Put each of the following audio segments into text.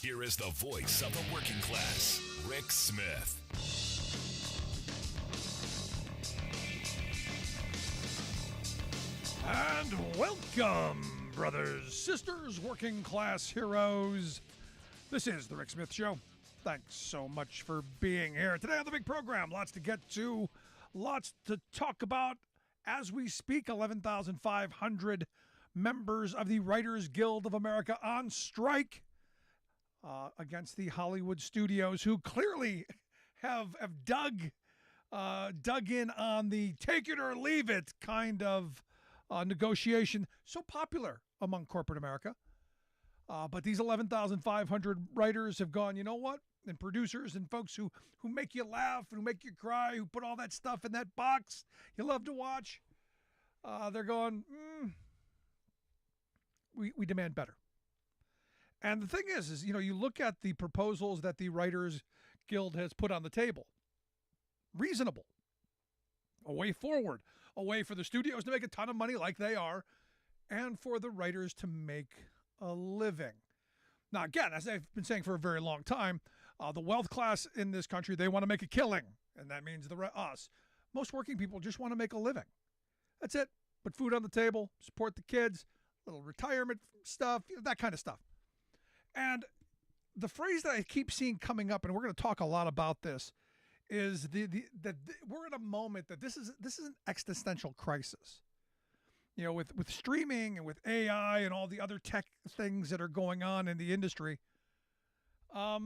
Here is the voice of the working class, Rick Smith. And welcome, brothers, sisters, working class heroes. This is the Rick Smith Show. Thanks so much for being here. Today on the big program, lots to get to, lots to talk about as we speak. 11,500 members of the Writers Guild of America on strike against the Hollywood studios, who clearly have dug in on the take it or leave it kind of negotiation so popular among corporate America. But these 11,500 writers have gone, you know what? And producers and folks who make you laugh, who make you cry, who put all that stuff in that box you love to watch. They're going, we demand better. And the thing is, you look at the proposals that the Writers Guild has put on the table. Reasonable. A way forward. A way for the studios to make a ton of money like they are, and for the writers to make a living. Now, again, as I've been saying for a very long time, the wealth class in this country, they want to make a killing, and that means us. Most working people just want to make a living. That's it. Put food on the table, support the kids, little retirement stuff, that kind of stuff. And the phrase that I keep seeing coming up, and we're going to talk a lot about this, is we're at a moment that this is an existential crisis. With streaming and with AI and all the other tech things that are going on in the industry. I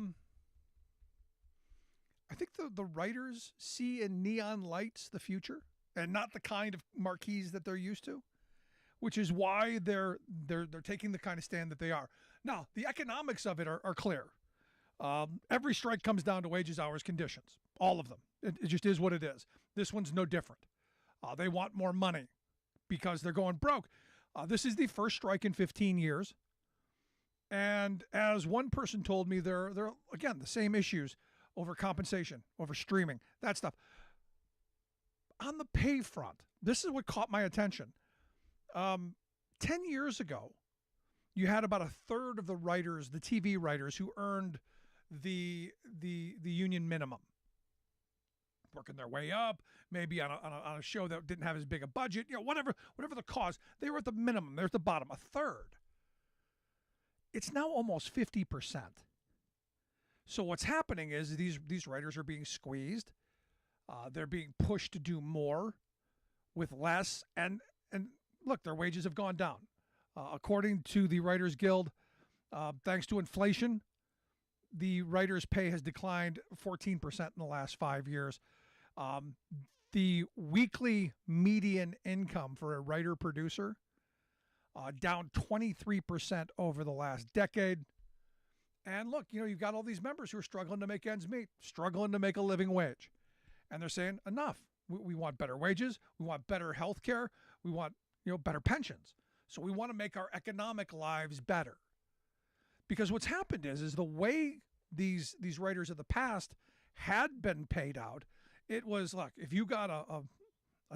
think the writers see in neon lights the future and not the kind of marquees that they're used to, which is why they're taking the kind of stand that they are. Now, the economics of it are clear. Every strike comes down to wages, hours, conditions. All of them. It just is what it is. This one's no different. They want more money because they're going broke. This is the first strike in 15 years. And as one person told me, they're again, the same issues over compensation, over streaming, that stuff. On the pay front, this is what caught my attention. 10 years ago, you had about a third of the writers, the TV writers, who earned the union minimum, working their way up, maybe on a show that didn't have as big a budget, whatever the cause, they were at the minimum. They're at the bottom, a third. It's now almost 50%. So what's happening is these writers are being squeezed. They're being pushed to do more with less, and look, their wages have gone down. According to the Writers Guild, thanks to inflation, the writers' pay has declined 14% in the last 5 years. The weekly median income for a writer-producer down 23% over the last decade. And look, you've got all these members who are struggling to make ends meet, struggling to make a living wage. And they're saying, enough. We want better wages. We want better health care. We want better pensions. So we want to make our economic lives better. Because what's happened is the way these writers of the past had been paid out, it was, look, if you got a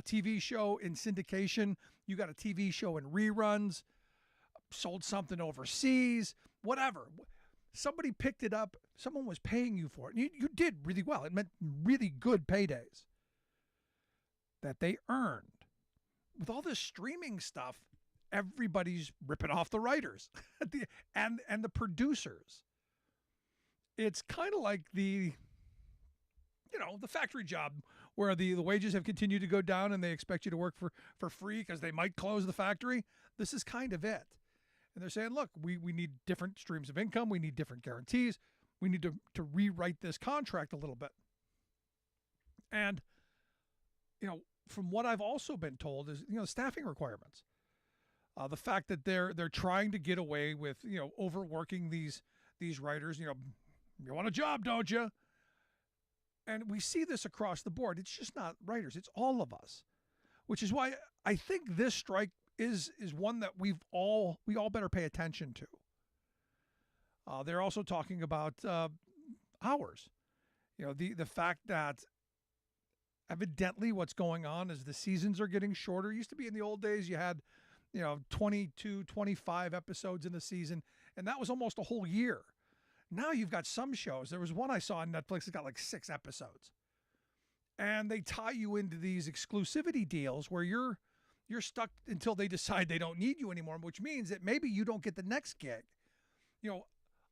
TV show in syndication, you got a TV show in reruns, sold something overseas, whatever. Somebody picked it up. Someone was paying you for it. And you did really well. It meant really good paydays that they earned. With all this streaming stuff, everybody's ripping off the writers and the producers. It's kind of like the factory job where the wages have continued to go down and they expect you to work for free because they might close the factory. This is kind of it. And they're saying, look, we need different streams of income. We need different guarantees. We need to rewrite this contract a little bit. And, from what I've also been told is, staffing requirements. The fact that they're trying to get away with, overworking these writers. You want a job, don't you? And we see this across the board. It's just not writers. It's all of us, which is why I think this strike is one that we all better pay attention to. They're also talking about hours. The fact that evidently what's going on is the seasons are getting shorter. It used to be in the old days you had 22, 25 episodes in the season, and that was almost a whole year. Now you've got some shows. There was one I saw on Netflix that got like 6 episodes. And they tie you into these exclusivity deals where you're stuck until they decide they don't need you anymore, which means that maybe you don't get the next gig. You know,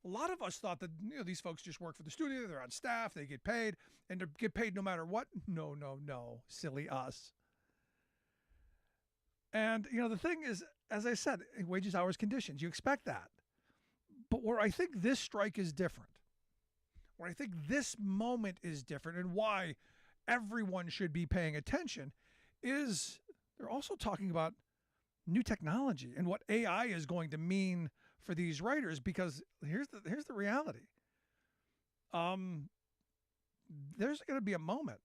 a lot of us thought that these folks just work for the studio, they're on staff, they get paid, and they get paid no matter what. No, no, no, silly us. And the thing is, as I said, wages, hours, conditions, you expect that. But where I think this strike is different, where I think this moment is different, and why everyone should be paying attention, is they're also talking about new technology and what AI is going to mean for these writers. Because here's the reality. There's going to be a moment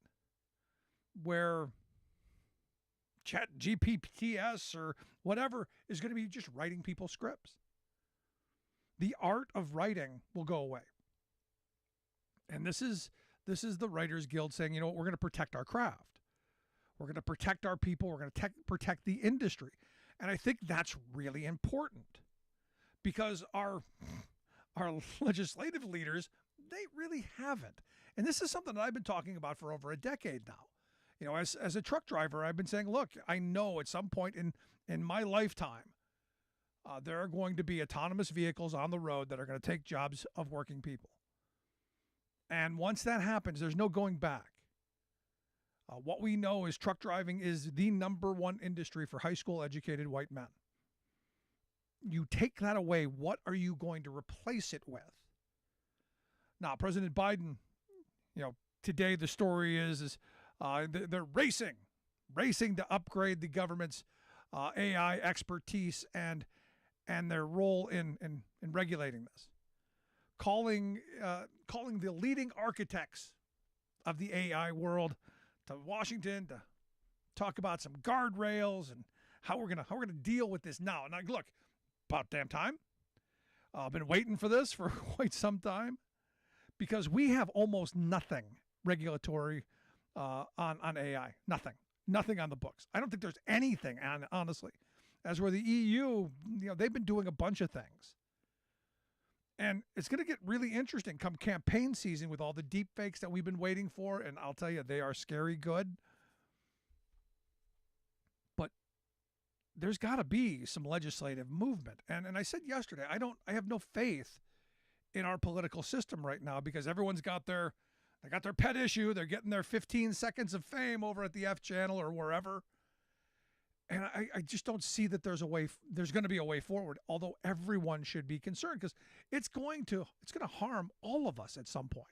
where Chat GPTs or whatever is going to be just writing people's scripts. The art of writing will go away. And this is the Writers Guild saying, we're going to protect our craft. We're going to protect our people. We're going to protect the industry. And I think that's really important, because our legislative leaders, they really haven't. And this is something that I've been talking about for over a decade now. As a truck driver, I've been saying, look, I know at some point in my lifetime, there are going to be autonomous vehicles on the road that are going to take jobs of working people. And once that happens, there's no going back. What we know is truck driving is the number one industry for high school educated white men. You take that away, what are you going to replace it with? Now, President Biden, today the story is they're racing to upgrade the government's AI expertise and their role in regulating this, calling the leading architects of the AI world to Washington to talk about some guardrails and how we're gonna deal with this now. And look, about damn time. I've been waiting for this for quite some time, because we have almost nothing regulatory on AI. Nothing on the books. I don't think there's anything, honestly. As where the EU, they've been doing a bunch of things. And it's going to get really interesting come campaign season with all the deep fakes that we've been waiting for. And I'll tell you, they are scary good. But there's got to be some legislative movement. And I said yesterday, I have no faith in our political system right now, because everyone's got their pet issue. They're getting their 15 seconds of fame over at the F channel or wherever. And I just don't see that there's going to be a way forward, although everyone should be concerned, because it's going to harm all of us at some point.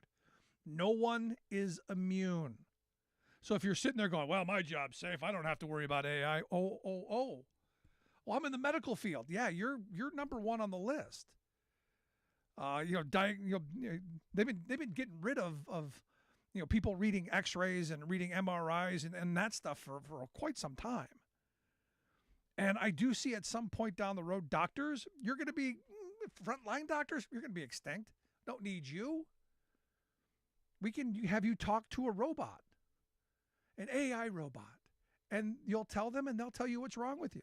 No one is immune. So if you're sitting there going, well, my job's safe, I don't have to worry about AI. Oh. Well, I'm in the medical field. Yeah, you're number one on the list. They've been getting rid of people reading X-rays and reading MRIs and that stuff for quite some time. And I do see at some point down the road, doctors, you're going to be frontline doctors. You're going to be extinct. Don't need you. We can have you talk to a robot, an AI robot, and you'll tell them and they'll tell you what's wrong with you.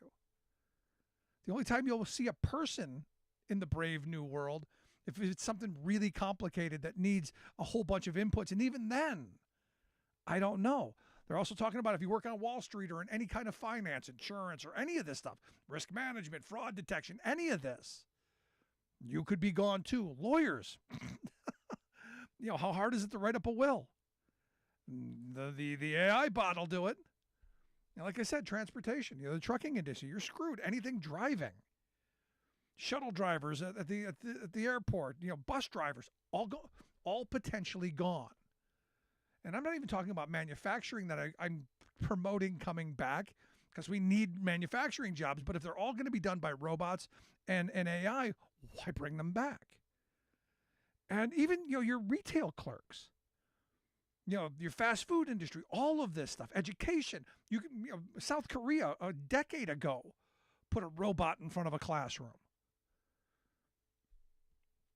The only time you'll see a person in the brave new world, if it's something really complicated that needs a whole bunch of inputs. And even then, I don't know. They're also talking about if you work on Wall Street or in any kind of finance, insurance, or any of this stuff, risk management, fraud detection, any of this, you could be gone too. Lawyers, how hard is it to write up a will? The AI bot will do it. Like I said, transportation, the trucking industry, you're screwed. Anything driving, shuttle drivers at the airport, bus drivers, all potentially gone. And I'm not even talking about manufacturing that I'm promoting coming back, because we need manufacturing jobs. But if they're all going to be done by robots and AI, why bring them back? And even, your retail clerks, your fast food industry, all of this stuff, education. South Korea a decade ago put a robot in front of a classroom.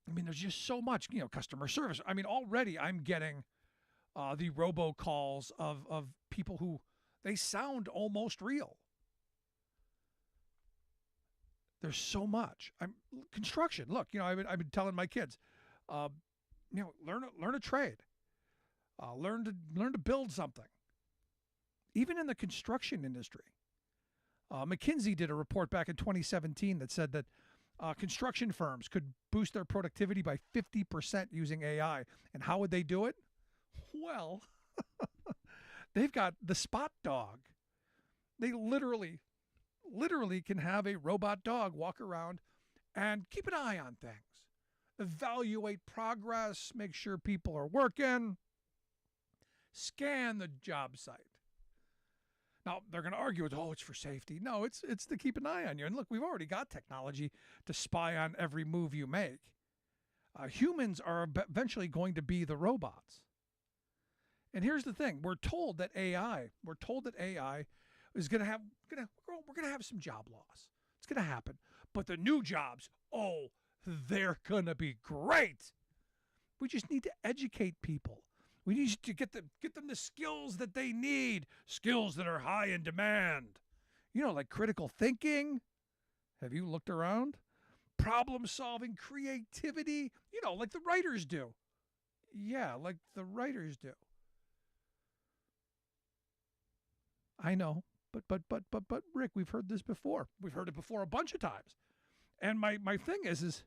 I mean, there's just so much, customer service. I mean, already I'm getting the robocalls of people who, they sound almost real. There's so much. Construction. Look, I've been telling my kids, Uh, learn a trade. Learn to build something. Even in the construction industry, McKinsey did a report back in 2017 that said that construction firms could boost their productivity by 50% using AI. And how would they do it? Well, they've got the spot dog. They literally can have a robot dog walk around and keep an eye on things, evaluate progress, make sure people are working, scan the job site. Now, they're going to argue, it's for safety. No, it's to keep an eye on you. And look, we've already got technology to spy on every move you make. Humans are eventually going to be the robots. And here's the thing. We're told that AI is we're going to have some job loss. It's going to happen. But the new jobs, they're going to be great. We just need to educate people. We need to get them the skills that they need, skills that are high in demand. Like critical thinking. Have you looked around? Problem solving, creativity, like the writers do. Yeah, like the writers do. I know, but Rick, we've heard this before. We've heard it before a bunch of times. And my thing is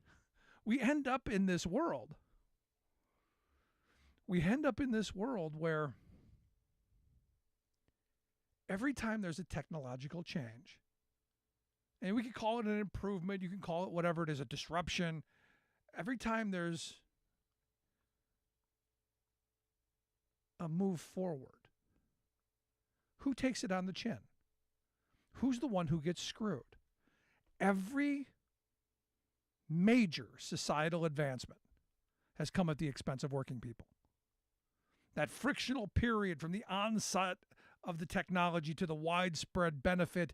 we end up in this world. We end up in this world where every time there's a technological change, and we can call it an improvement, you can call it whatever it is, a disruption. Every time there's a move forward, who takes it on the chin? Who's the one who gets screwed? Every major societal advancement has come at the expense of working people. That frictional period from the onset of the technology to the widespread benefit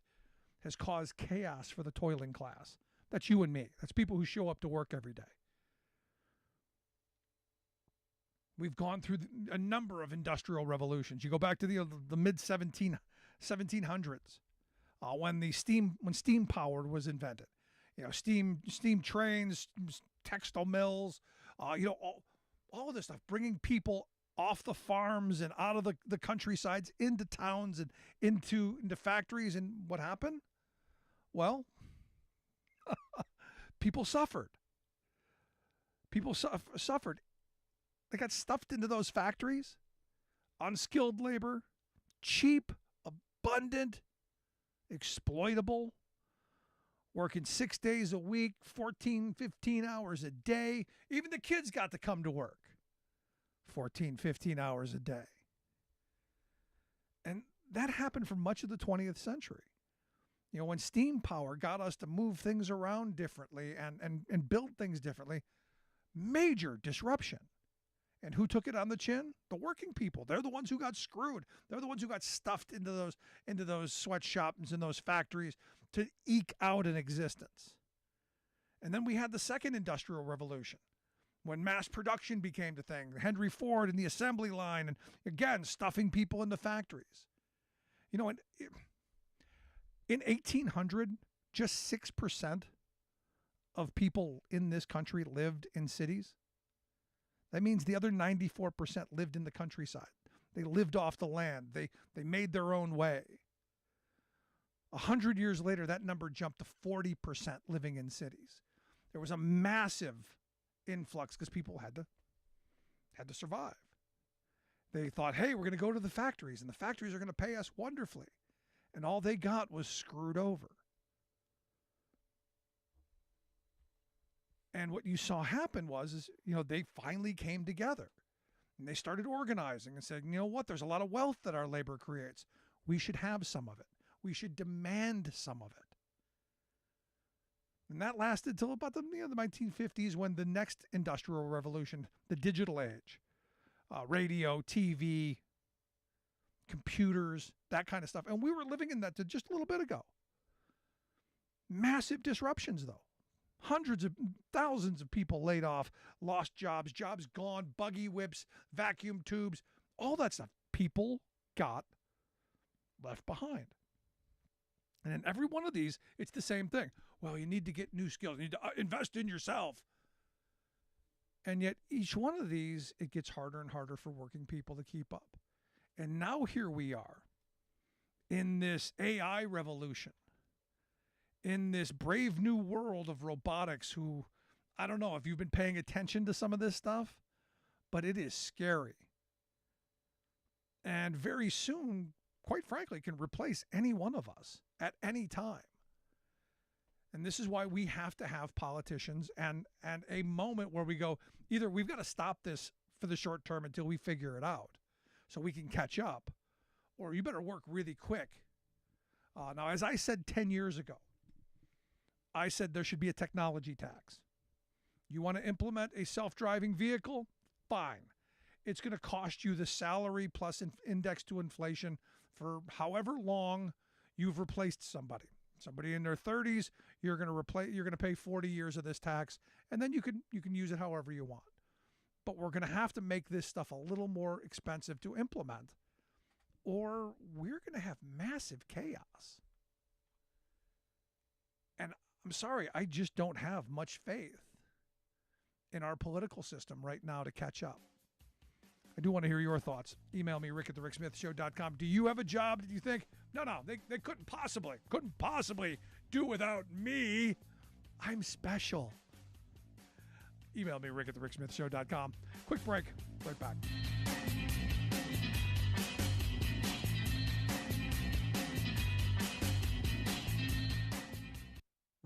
has caused chaos for the toiling class. That's you and me. That's people who show up to work every day. We've gone through a number of industrial revolutions. You go back to the mid 1700s when steam power was invented. Steam trains, textile mills, all of this stuff, bringing people off the farms and out of the countrysides into towns and into factories. And what happened? Well, people suffered. Suffered. They got stuffed into those factories. Unskilled labor, cheap, abundant, exploitable, working 6 days a week, 14, 15 hours a day. Even the kids got to come to work 14, 15 hours a day. And that happened for much of the 20th century. When steam power got us to move things around differently and build things differently, major disruption. And who took it on the chin? The working people. They're the ones who got screwed. They're the ones who got stuffed into those sweatshops and those factories to eke out an existence. And then we had the second industrial revolution, when mass production became the thing. Henry Ford and the assembly line, and again, stuffing people into factories. In 1800, just 6% of people in this country lived in cities. That means the other 94% lived in the countryside. They lived off the land. They made their own way. 100 years later, that number jumped to 40% living in cities. There was a massive influx because people had to survive. They thought, hey, we're going to go to the factories, and the factories are going to pay us wonderfully. And all they got was screwed over. And what you saw happen was they finally came together. And they started organizing and said, you know what, there's a lot of wealth that our labor creates. We should have some of it. We should demand some of it. And that lasted till about the 1950s, when the next industrial revolution, the digital age, radio, TV, computers, that kind of stuff. And we were living in that just a little bit ago. Massive disruptions, though. Hundreds of thousands of people laid off, lost jobs gone, buggy whips, vacuum tubes, all that stuff. People got left behind. And in every one of these, it's the same thing. Well, you need to get new skills. You need to invest in yourself. And yet each one of these, it gets harder and harder for working people to keep up. And now here we are in this AI revolution, in this brave new world of robotics who, I don't know if you've been paying attention to some of this stuff, but it is scary. And very soon, quite frankly, can replace any one of us at any time. And this is why we have to have politicians and a moment where we go, either we've got to stop this for the short term until we figure it out so we can catch up, or you better work really quick. Now, as I said 10 years ago, I said there should be a technology tax. You want to implement a self-driving vehicle? Fine. It's going to cost you the salary plus index to inflation for however long you've replaced somebody. Somebody in their 30s, you're going to pay 40 years of this tax, and then you can use it however you want. But we're going to have to make this stuff a little more expensive to implement, or we're going to have massive chaos. And I'm sorry, I just don't have much faith in our political system right now to catch up. I do want to hear your thoughts. Email me, rick@thericksmithshow.com. Do you have a job that you think, no, they couldn't possibly do without me? I'm special. Email me, rick@thericksmithshow.com. Quick break. Right back.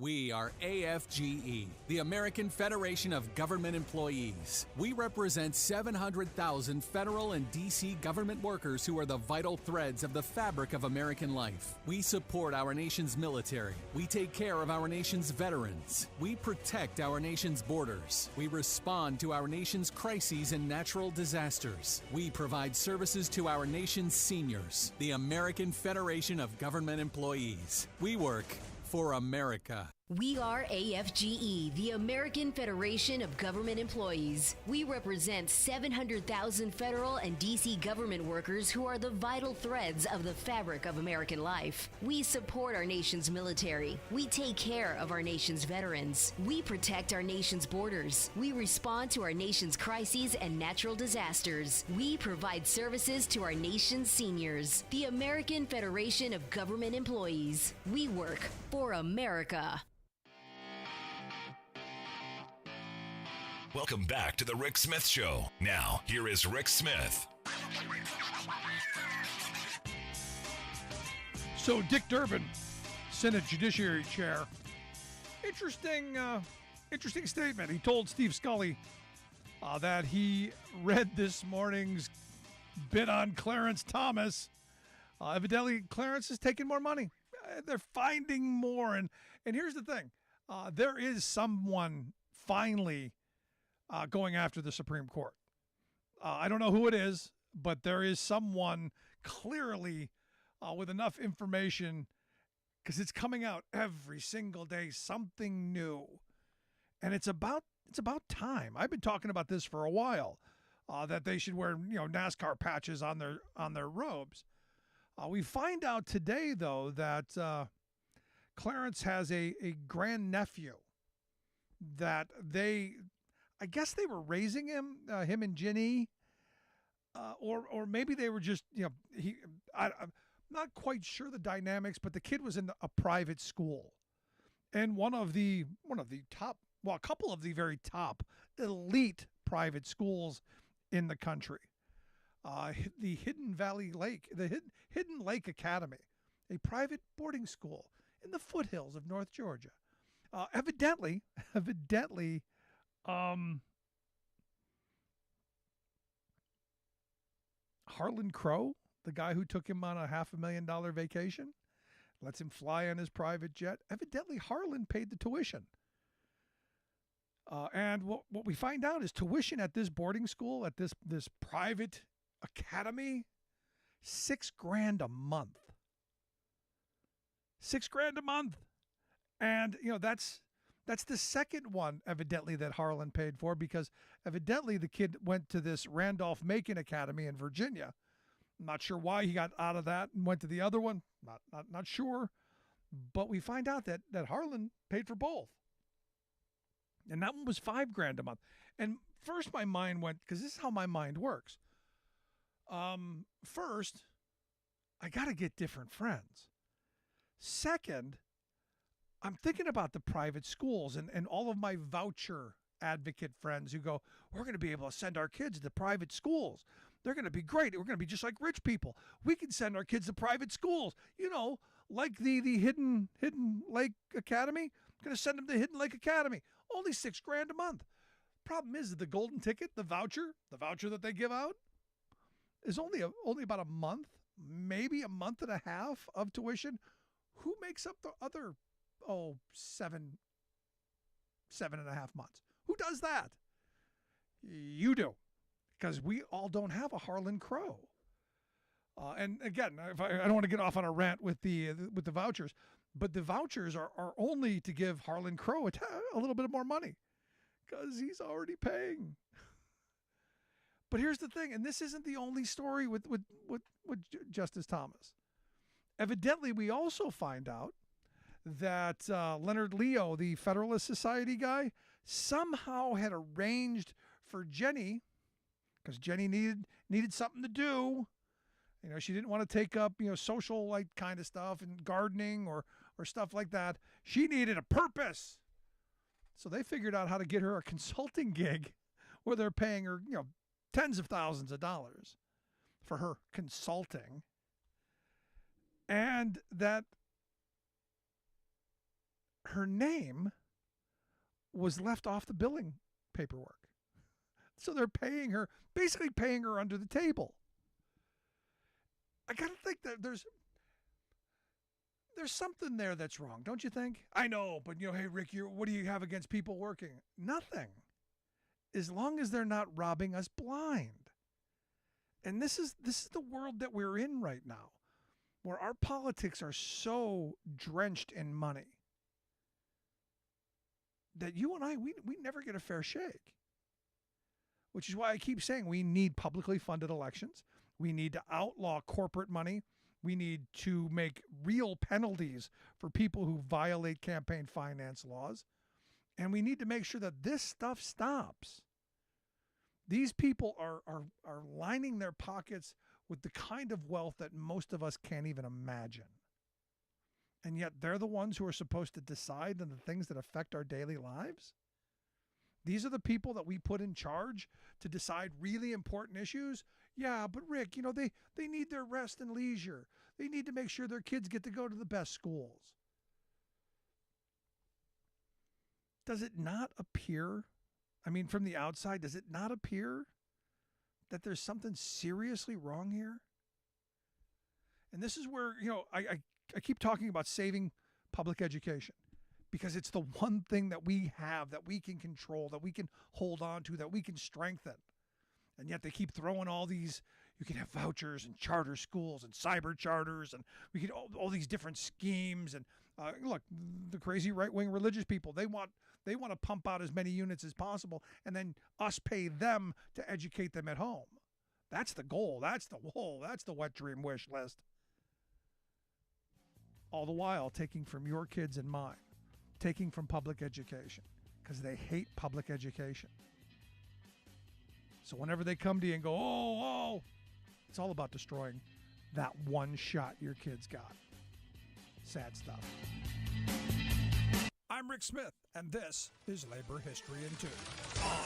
We are AFGE, the American Federation of Government Employees. We represent 700,000 federal and D.C. government workers who are the vital threads of the fabric of American life. We support our nation's military. We take care of our nation's veterans. We protect our nation's borders. We respond to our nation's crises and natural disasters. We provide services to our nation's seniors. The American Federation of Government Employees. We work for America. We are AFGE, the American Federation of Government Employees. We represent 700,000 federal and D.C. government workers who are the vital threads of the fabric of American life. We support our nation's military. We take care of our nation's veterans. We protect our nation's borders. We respond to our nation's crises and natural disasters. We provide services to our nation's seniors. The American Federation of Government Employees. We work for America. Welcome back to the Rick Smith Show. Now, here is Rick Smith. So Dick Durbin, Senate Judiciary Chair, interesting statement. He told Steve Scully that he read this morning's bid on Clarence Thomas. Evidently, Clarence is taking more money. They're finding more. And here's the thing. There is someone finally going after the Supreme Court. I don't know who it is, but there is someone clearly with enough information, because it's coming out every single day, something new. And it's about time. I've been talking about this for a while, that they should wear NASCAR patches on their robes. We find out today, though, that Clarence has a grandnephew that I guess they were raising him and Ginny, or maybe they were just, I'm not quite sure the dynamics, but the kid was in a private school, and one of the top, well, a couple of the very top elite private schools in the country, the Hidden Lake Academy, a private boarding school in the foothills of North Georgia. Evidently, Harlan Crow, the guy who took him on a $500,000 vacation, lets him fly on his private jet. Evidently, Harlan paid the tuition. And what we find out is tuition at this boarding school, at this private academy, $6,000 a month. $6,000 a month. And, that's the second one, evidently, that Harlan paid for, because evidently the kid went to this Randolph-Macon Academy in Virginia. I'm not sure why he got out of that and went to the other one. Not sure. But we find out that Harlan paid for both. And that one was $5,000 a month. And first my mind went, because this is how my mind works. First, I got to get different friends. Second, I'm thinking about the private schools and all of my voucher advocate friends who go, we're going to be able to send our kids to private schools. They're going to be great. We're going to be just like rich people. We can send our kids to private schools, like the Hidden Lake Academy. I'm going to send them to Hidden Lake Academy. Only $6,000 a month. Problem is the golden ticket, the voucher that they give out is only about a month, maybe a month and a half of tuition. Who makes up the other 7.5 months? Who does that? You do, because we all don't have a Harlan Crow. And again, I don't want to get off on a rant with the vouchers, but the vouchers are only to give Harlan Crow a little bit more money, because he's already paying. But here's the thing, and this isn't the only story with Justice Thomas. Evidently, we also find out that Leonard Leo, the Federalist Society guy, somehow had arranged for Jenny, because Jenny needed something to do. She didn't want to take up, social kind of stuff and gardening or stuff like that. She needed a purpose. So they figured out how to get her a consulting gig where they're paying her, tens of thousands of dollars for her consulting. And that her name was left off the billing paperwork. So they're basically paying her under the table. I got to think that there's something there that's wrong, don't you think? I know, but hey, Rick, what do you have against people working? Nothing. As long as they're not robbing us blind. And this is the world that we're in right now, where our politics are so drenched in money that you and I, we never get a fair shake. Which is why I keep saying we need publicly funded elections. We need to outlaw corporate money. We need to make real penalties for people who violate campaign finance laws. And we need to make sure that this stuff stops. These people are lining their pockets with the kind of wealth that most of us can't even imagine. And yet they're the ones who are supposed to decide on the things that affect our daily lives. These are the people that we put in charge to decide really important issues. Yeah, but Rick, they need their rest and leisure. They need to make sure their kids get to go to the best schools. Does it not appear, from the outside, does it not appear that there's something seriously wrong here? And this is where, I keep talking about saving public education, because it's the one thing that we have, that we can control, that we can hold on to, that we can strengthen. And yet they keep throwing all these, you can have vouchers and charter schools and cyber charters, and we get all these different schemes. And look, the crazy right-wing religious people, they want to pump out as many units as possible, and then us pay them to educate them at home. That's the goal. That's the wet dream wish list. All the while taking from your kids and mine, taking from public education, because they hate public education. So whenever they come to you and go, oh, it's all about destroying that one shot your kids got. Sad stuff. I'm Rick Smith, and this is Labor History in 2.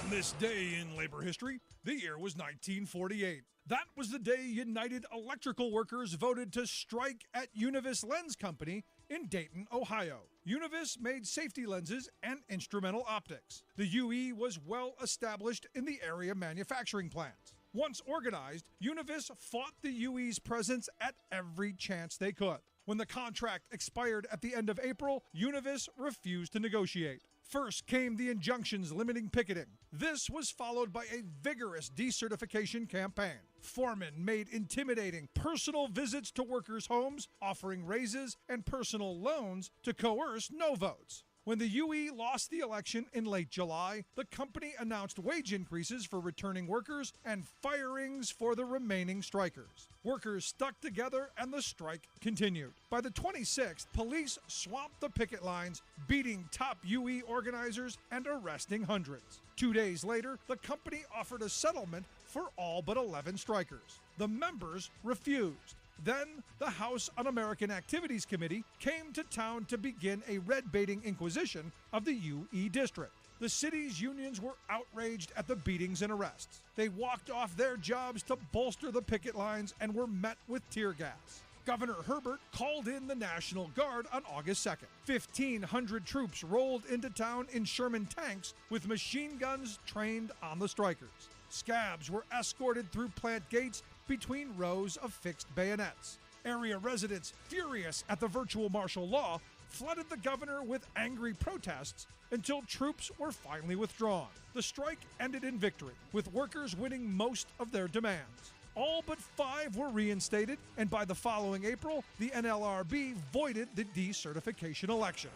On this day in labor history, the year was 1948. That was the day United Electrical Workers voted to strike at Univis Lens Company in Dayton, Ohio. Univis made safety lenses and instrumental optics. The UE was well established in the area manufacturing plants. Once organized, Univis fought the UE's presence at every chance they could. When the contract expired at the end of April, Univis refused to negotiate. First came the injunctions limiting picketing. This was followed by a vigorous decertification campaign. Foremen made intimidating personal visits to workers' homes, offering raises and personal loans to coerce no votes. When the UE lost the election in late July, the company announced wage increases for returning workers and firings for the remaining strikers. Workers stuck together and the strike continued. By the 26th, police swamped the picket lines, beating top UE organizers and arresting hundreds. 2 days later, the company offered a settlement for all but 11 strikers. The members refused. Then, the House Un-American Activities Committee came to town to begin a red-baiting inquisition of the UE district. The city's unions were outraged at the beatings and arrests. They walked off their jobs to bolster the picket lines and were met with tear gas. Governor Herbert called in the National Guard on August 2nd. 1,500 troops rolled into town in Sherman tanks with machine guns trained on the strikers. Scabs were escorted through plant gates between rows of fixed bayonets. Area residents, furious at the virtual martial law, flooded the governor with angry protests until troops were finally withdrawn. The strike ended in victory, with workers winning most of their demands. All but 5 were reinstated, and by the following April, the NLRB voided the decertification election.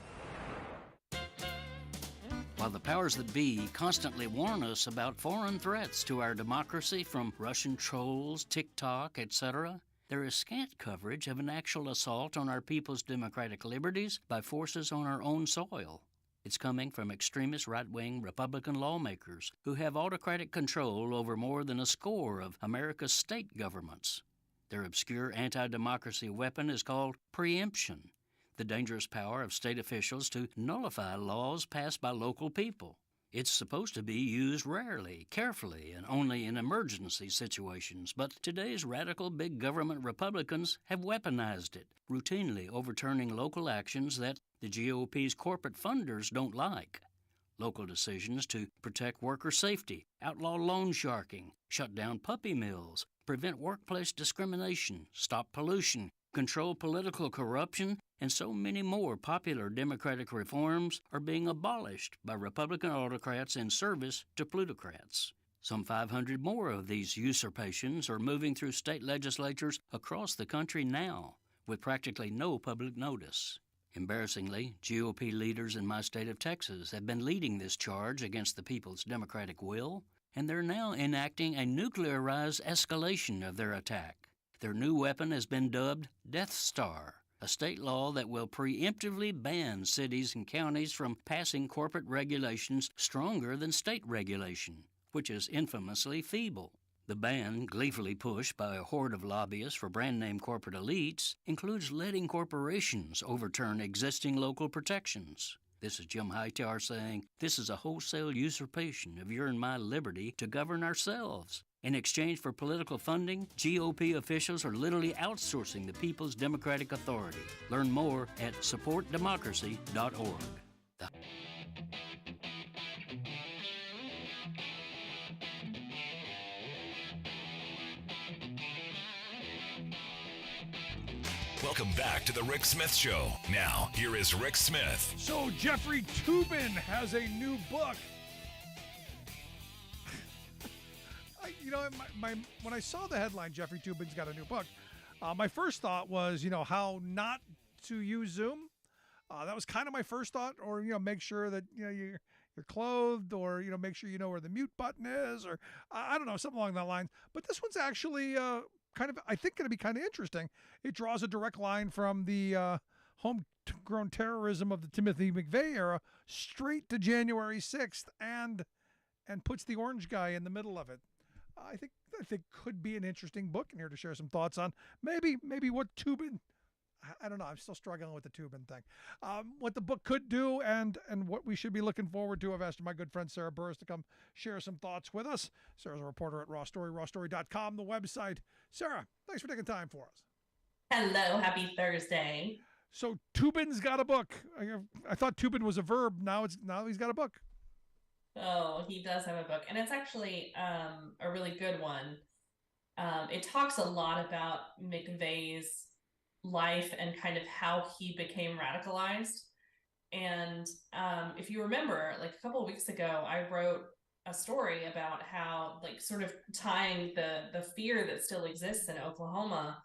While the powers that be constantly warn us about foreign threats to our democracy from Russian trolls, TikTok, etc., there is scant coverage of an actual assault on our people's democratic liberties by forces on our own soil. It's coming from extremist right-wing Republican lawmakers who have autocratic control over more than a score of America's state governments. Their obscure anti-democracy weapon is called preemption, the dangerous power of state officials to nullify laws passed by local people. It's supposed to be used rarely, carefully, and only in emergency situations, but today's radical big government Republicans have weaponized it, routinely overturning local actions that the GOP's corporate funders don't like. Local decisions to protect worker safety, outlaw loan sharking, shut down puppy mills, prevent workplace discrimination, stop pollution, control political corruption, and so many more popular Democratic reforms are being abolished by Republican autocrats in service to plutocrats. Some 500 more of these usurpations are moving through state legislatures across the country now, with practically no public notice. Embarrassingly, GOP leaders in my state of Texas have been leading this charge against the people's democratic will, and they're now enacting a nuclearized escalation of their attack. Their new weapon has been dubbed Death Star, a state law that will preemptively ban cities and counties from passing corporate regulations stronger than state regulation, which is infamously feeble. The ban, gleefully pushed by a horde of lobbyists for brand-name corporate elites, includes letting corporations overturn existing local protections. This is Jim Hightower saying, "This is a wholesale usurpation of your and my liberty to govern ourselves." In exchange for political funding, GOP officials are literally outsourcing the people's democratic authority. Learn more at supportdemocracy.org. Welcome back to the Rick Smith Show. Now, here is Rick Smith. So Jeffrey Toobin has a new book. When I saw the headline, Jeffrey Toobin's got a new book, my first thought was, how not to use Zoom. That was kind of my first thought, or, make sure that, you're clothed, or, make sure you know where the mute button is, or I don't know, something along that line. But this one's actually going to be kind of interesting. It draws a direct line from the homegrown terrorism of the Timothy McVeigh era straight to January 6th and puts the orange guy in the middle of it. I think could be an interesting book in here to share some thoughts on. Maybe what Toobin, I don't know, I'm still struggling with the Toobin thing. What the book could do and what we should be looking forward to. I've asked my good friend Sarah Burris to come share some thoughts with us. Sarah's a reporter at rawstory.com, the website. Sarah, thanks for taking time for us. Hello, happy Thursday. So Toobin's got a book. I thought Toobin was a verb. Now he's got a book. Oh, he does have a book, and it's actually a really good one. It talks a lot about McVeigh's life and kind of how he became radicalized. And if you remember, like a couple of weeks ago, I wrote a story about how, like, sort of tying the fear that still exists in Oklahoma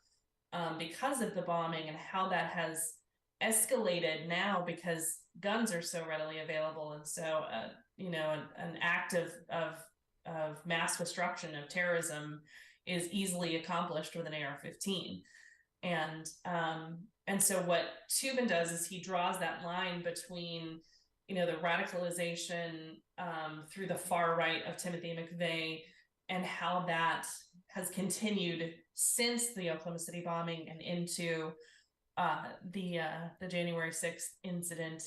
because of the bombing and how that has escalated now because guns are so readily available, and so an act of mass destruction, of terrorism, is easily accomplished with an AR-15. And so what Tubin does is he draws that line between, the radicalization through the far right of Timothy McVeigh, and how that has continued since the Oklahoma City bombing and into the January 6th incident,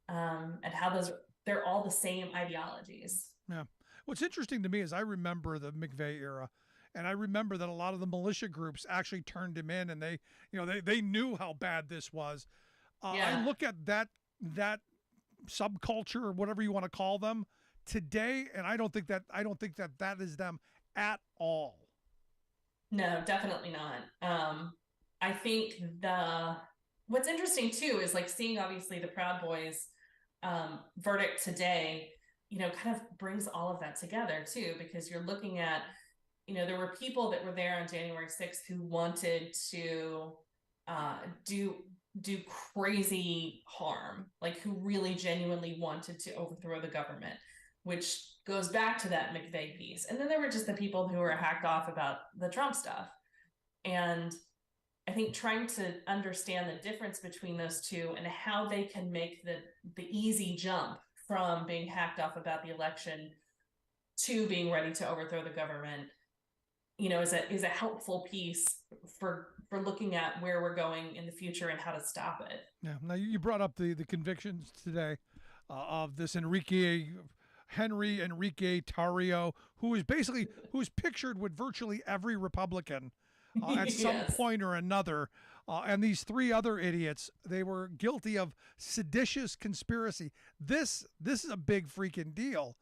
and how they're all the same ideologies. Yeah. What's interesting to me is I remember the McVeigh era, and I remember that a lot of the militia groups actually turned him in, and they knew how bad this was. I look at that subculture, or whatever you want to call them, today, and I don't think that is them at all. No, definitely not. I think what's interesting too is like seeing obviously the Proud Boys verdict today, kind of brings all of that together too, because you're looking at, there were people that were there on January 6th who wanted to do crazy harm, like who really genuinely wanted to overthrow the government, which goes back to that McVeigh piece. And then there were just the people who were hacked off about the Trump stuff. And I think trying to understand the difference between those two and how they can make the easy jump from being hacked off about the election to being ready to overthrow the government, is a helpful piece for looking at where we're going in the future and how to stop it. Yeah. Now you brought up the convictions today of this Henry Enrique Tarrio, who is pictured with virtually every Republican at some point or another. And these three other idiots, they were guilty of seditious conspiracy. This is a big freaking deal.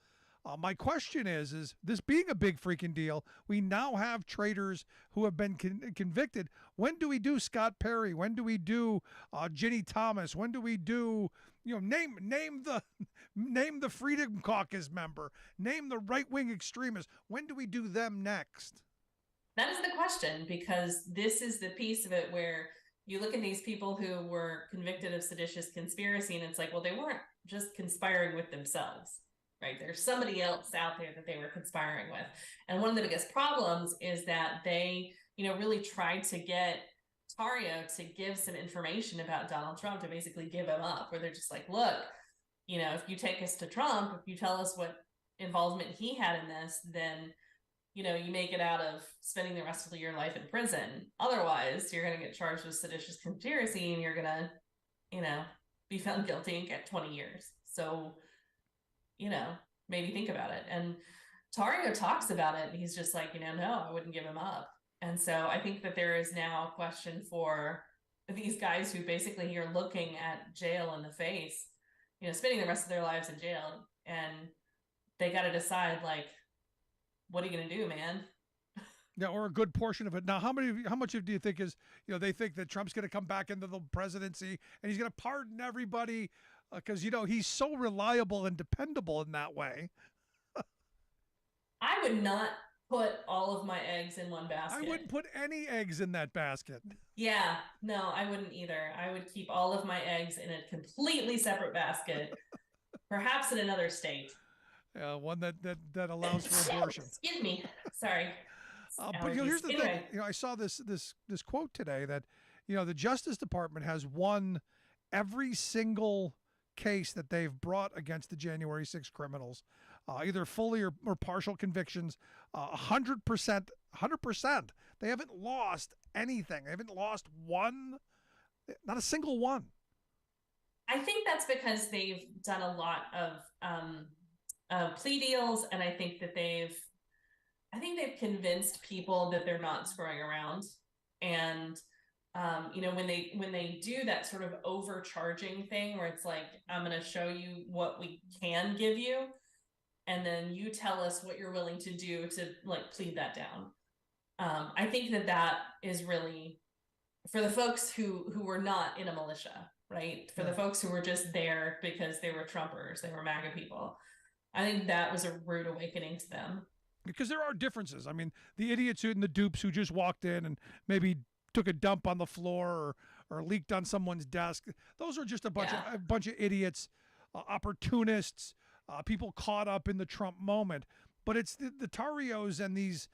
My question is this being a big freaking deal, we now have traitors who have been convicted. When do we do Scott Perry? When do we do Ginny Thomas? When do we do, name the Freedom Caucus member, name the right-wing extremist? When do we do them next? That is the question, because this is the piece of it where you look at these people who were convicted of seditious conspiracy, and it's like, well, they weren't just conspiring with themselves, right? There's somebody else out there that they were conspiring with. And one of the biggest problems is that they, really tried to get Tarrio to give some information about Donald Trump, to basically give him up, where they're just like, look, if you take us to Trump, if you tell us what involvement he had in this, then you may get out of spending the rest of your life in prison. Otherwise, you're going to get charged with seditious conspiracy, and you're going to, be found guilty and get 20 years. So, maybe think about it. And Tarrio talks about it, and he's just like, no, I wouldn't give him up. And so I think that there is now a question for these guys who basically are looking at jail in the face, spending the rest of their lives in jail, and they got to decide, like, what are you going to do, man? Yeah, or a good portion of it. Now, how much do you think is, they think that Trump's going to come back into the presidency and he's going to pardon everybody because, he's so reliable and dependable in that way. I would not put all of my eggs in one basket. I wouldn't put any eggs in that basket. Yeah, no, I wouldn't either. I would keep all of my eggs in a completely separate basket, perhaps in another state. One that allows for abortion. Excuse me. Sorry. But here's the thing. I saw this quote today that, the Justice Department has won every single case that they've brought against the January 6 criminals, either fully or partial convictions, 100%. 100%. They haven't lost anything. They haven't lost one, not a single one. I think that's because they've done a lot of plea deals, and I think they've convinced people that they're not screwing around. And when they do that sort of overcharging thing where it's like, I'm going to show you what we can give you, and then you tell us what you're willing to do to like plead that down. I think that is really for the folks who were not in a militia, right? For the folks who were just there because they were Trumpers, they were MAGA people. I think that was a rude awakening to them. Because there are differences. I mean, the idiots and the dupes who just walked in and maybe took a dump on the floor or leaked on someone's desk. Those are just a bunch Yeah. of idiots, opportunists, people caught up in the Trump moment. But it's the Tarios and these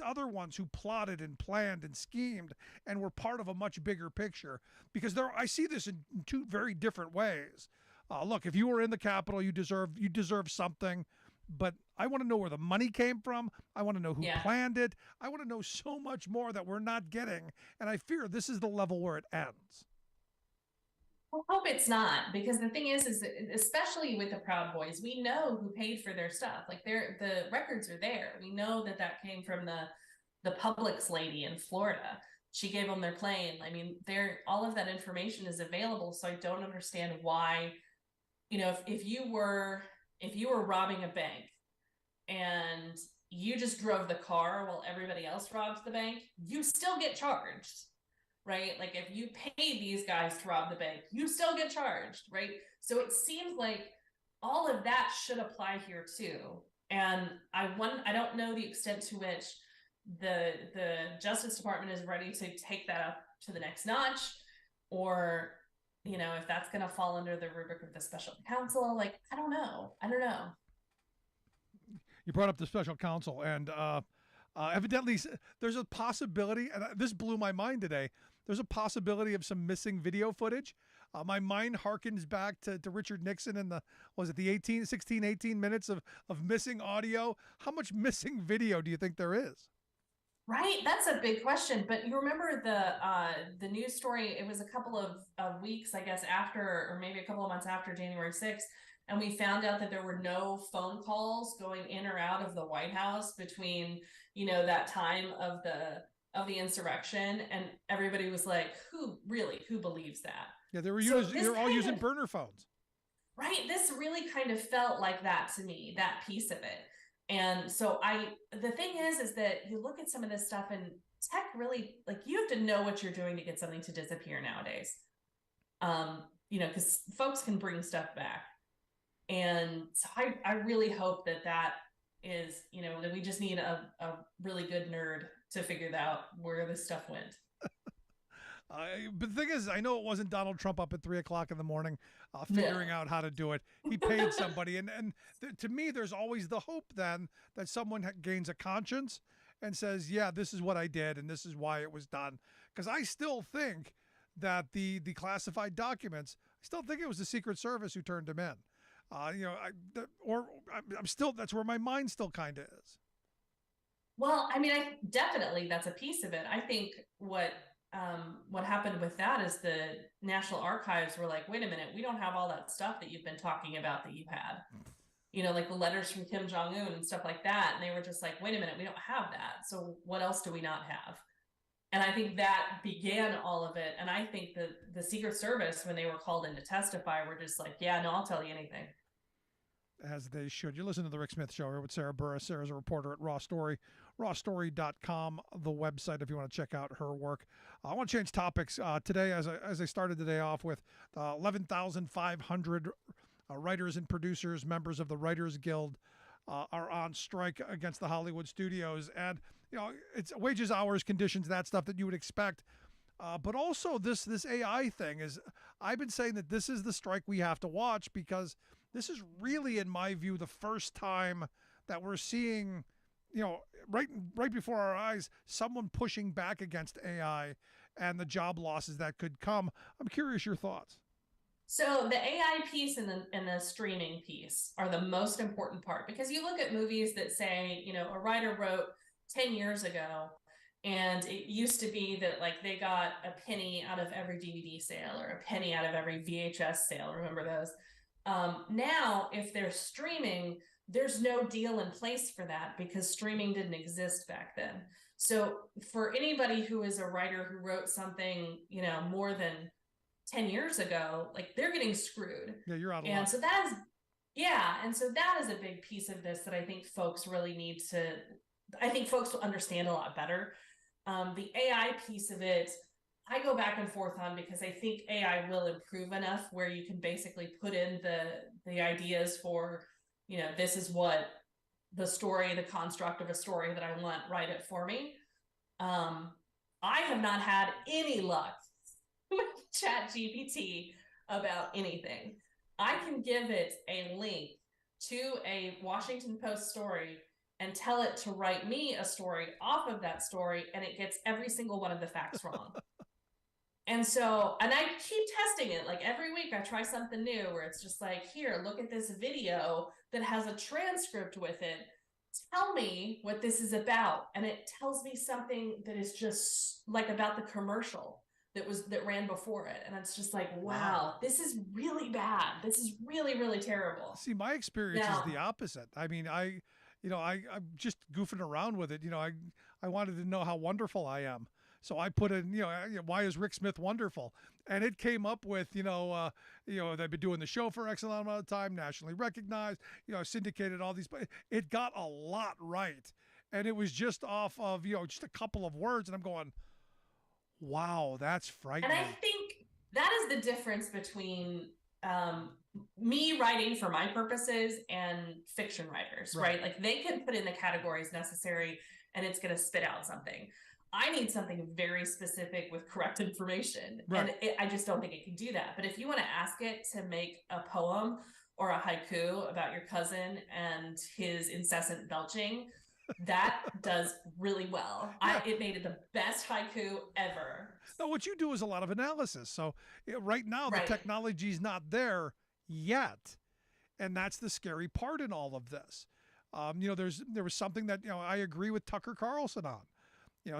other ones who plotted and planned and schemed and were part of a much bigger picture. Because I see this in two very different ways. Look, if you were in the Capitol, you deserve something. But I want to know where the money came from. I want to know who planned it. I want to know so much more that we're not getting. And I fear this is the level where it ends. I hope it's not, because the thing is that especially with the Proud Boys, we know who paid for their stuff. Like the records are there. We know that came from the Publix lady in Florida. She gave them their plane. I mean, all of that information is available. So I don't understand why, if you were robbing a bank and you just drove the car while everybody else robs the bank, you still get charged. Right? Like if you pay these guys to rob the bank, you still get charged, right? So it seems like all of that should apply here too. And I don't know the extent to which the Justice Department is ready to take that up to the next notch, or if that's going to fall under the rubric of the special counsel. Like, I don't know. You brought up the special counsel, and evidently there's a possibility, and this blew my mind today. There's a possibility of some missing video footage. My mind harkens back to Richard Nixon and the 16, 18 minutes of missing audio. How much missing video do you think there is? Right, that's a big question. But you remember the news story? It was a couple of weeks, I guess, after, or maybe a couple of months after January 6th, and we found out that there were no phone calls going in or out of the White House between that time of the insurrection, and everybody was like, who believes that? Yeah, they were all using burner phones. Right, this really kind of felt like that to me, that piece of it. And so the thing is that you look at some of this stuff, and tech really, like, you have to know what you're doing to get something to disappear nowadays. Because folks can bring stuff back. And so I really hope that is, that we just need a really good nerd to figure out where this stuff went. But the thing is, I know it wasn't Donald Trump up at 3 o'clock in the morning figuring out how to do it. He paid somebody. And to me, there's always the hope then that someone gains a conscience and says, yeah, this is what I did and this is why it was done. Because I still think that the classified documents, I still think it was the Secret Service who turned them in. That's where my mind still kind of is. Well, I mean, definitely that's a piece of it. I think what happened with that is the National Archives were like, wait a minute, we don't have all that stuff that you've been talking about that you had, like the letters from Kim Jong-un and stuff like that. And they were just like, wait a minute, we don't have that. So what else do we not have? And I think that began all of it. And I think that the Secret Service, when they were called in to testify, were just like, yeah, no, I'll tell you anything. As they should. You listen to The Rick Smith Show here with Sarah Burris. Sarah's a reporter at Raw Story, rawstory.com, the website if you want to check out her work. I want to change topics today, as I started the day off with 11,500 writers and producers, members of the Writers Guild, are on strike against the Hollywood studios. And, it's wages, hours, conditions, that stuff that you would expect. But also this AI thing is, I've been saying that this is the strike we have to watch, because this is really, in my view, the first time that we're seeing, right before our eyes, someone pushing back against AI and the job losses that could come. I'm curious your thoughts. So the AI piece and the streaming piece are the most important part, because you look at movies that say, a writer wrote 10 years ago, and it used to be that like they got a penny out of every DVD sale or a penny out of every VHS sale. Remember those? Now, if they're streaming, there's no deal in place for that, because streaming didn't exist back then. So for anybody who is a writer who wrote something, more than 10 years ago, like, they're getting screwed. Yeah, you're out of luck. And so that is a big piece of this that I think folks really need to, I think folks will understand a lot better. The AI piece of it, I go back and forth on, because I think AI will improve enough where you can basically put in the ideas for, this is what the story, the construct of a story that I want, write it for me. I have not had any luck Chat GPT about anything. I can give it a link to a Washington Post story and tell it to write me a story off of that story, and it gets every single one of the facts wrong. And so, and I keep testing it. Like every week I try something new where it's just like, here, look at this video that has a transcript with it. Tell me what this is about. And it tells me something that is just like about the commercial that ran before it. And it's just like, wow, this is really bad. This is really, really terrible. See, my experience is the opposite. I mean, I'm just goofing around with it. I wanted to know how wonderful I am. So I put in, why is Rick Smith wonderful? And it came up with, they've been doing the show for X amount of time, nationally recognized, syndicated, all these. It got a lot right. And it was just off of, just a couple of words. And I'm going, wow, that's frightening. And I think that is the difference between me writing for my purposes and fiction writers, right? Like they can put in the categories necessary and it's going to spit out something. I need something very specific with correct information. And I just don't think it can do that. But if you want to ask it to make a poem or a haiku about your cousin and his incessant belching, that does really well. It made it the best haiku ever. No, what you do is a lot of analysis. So right now, the technology's not there yet. And that's the scary part in all of this. There was something that, I agree with Tucker Carlson on.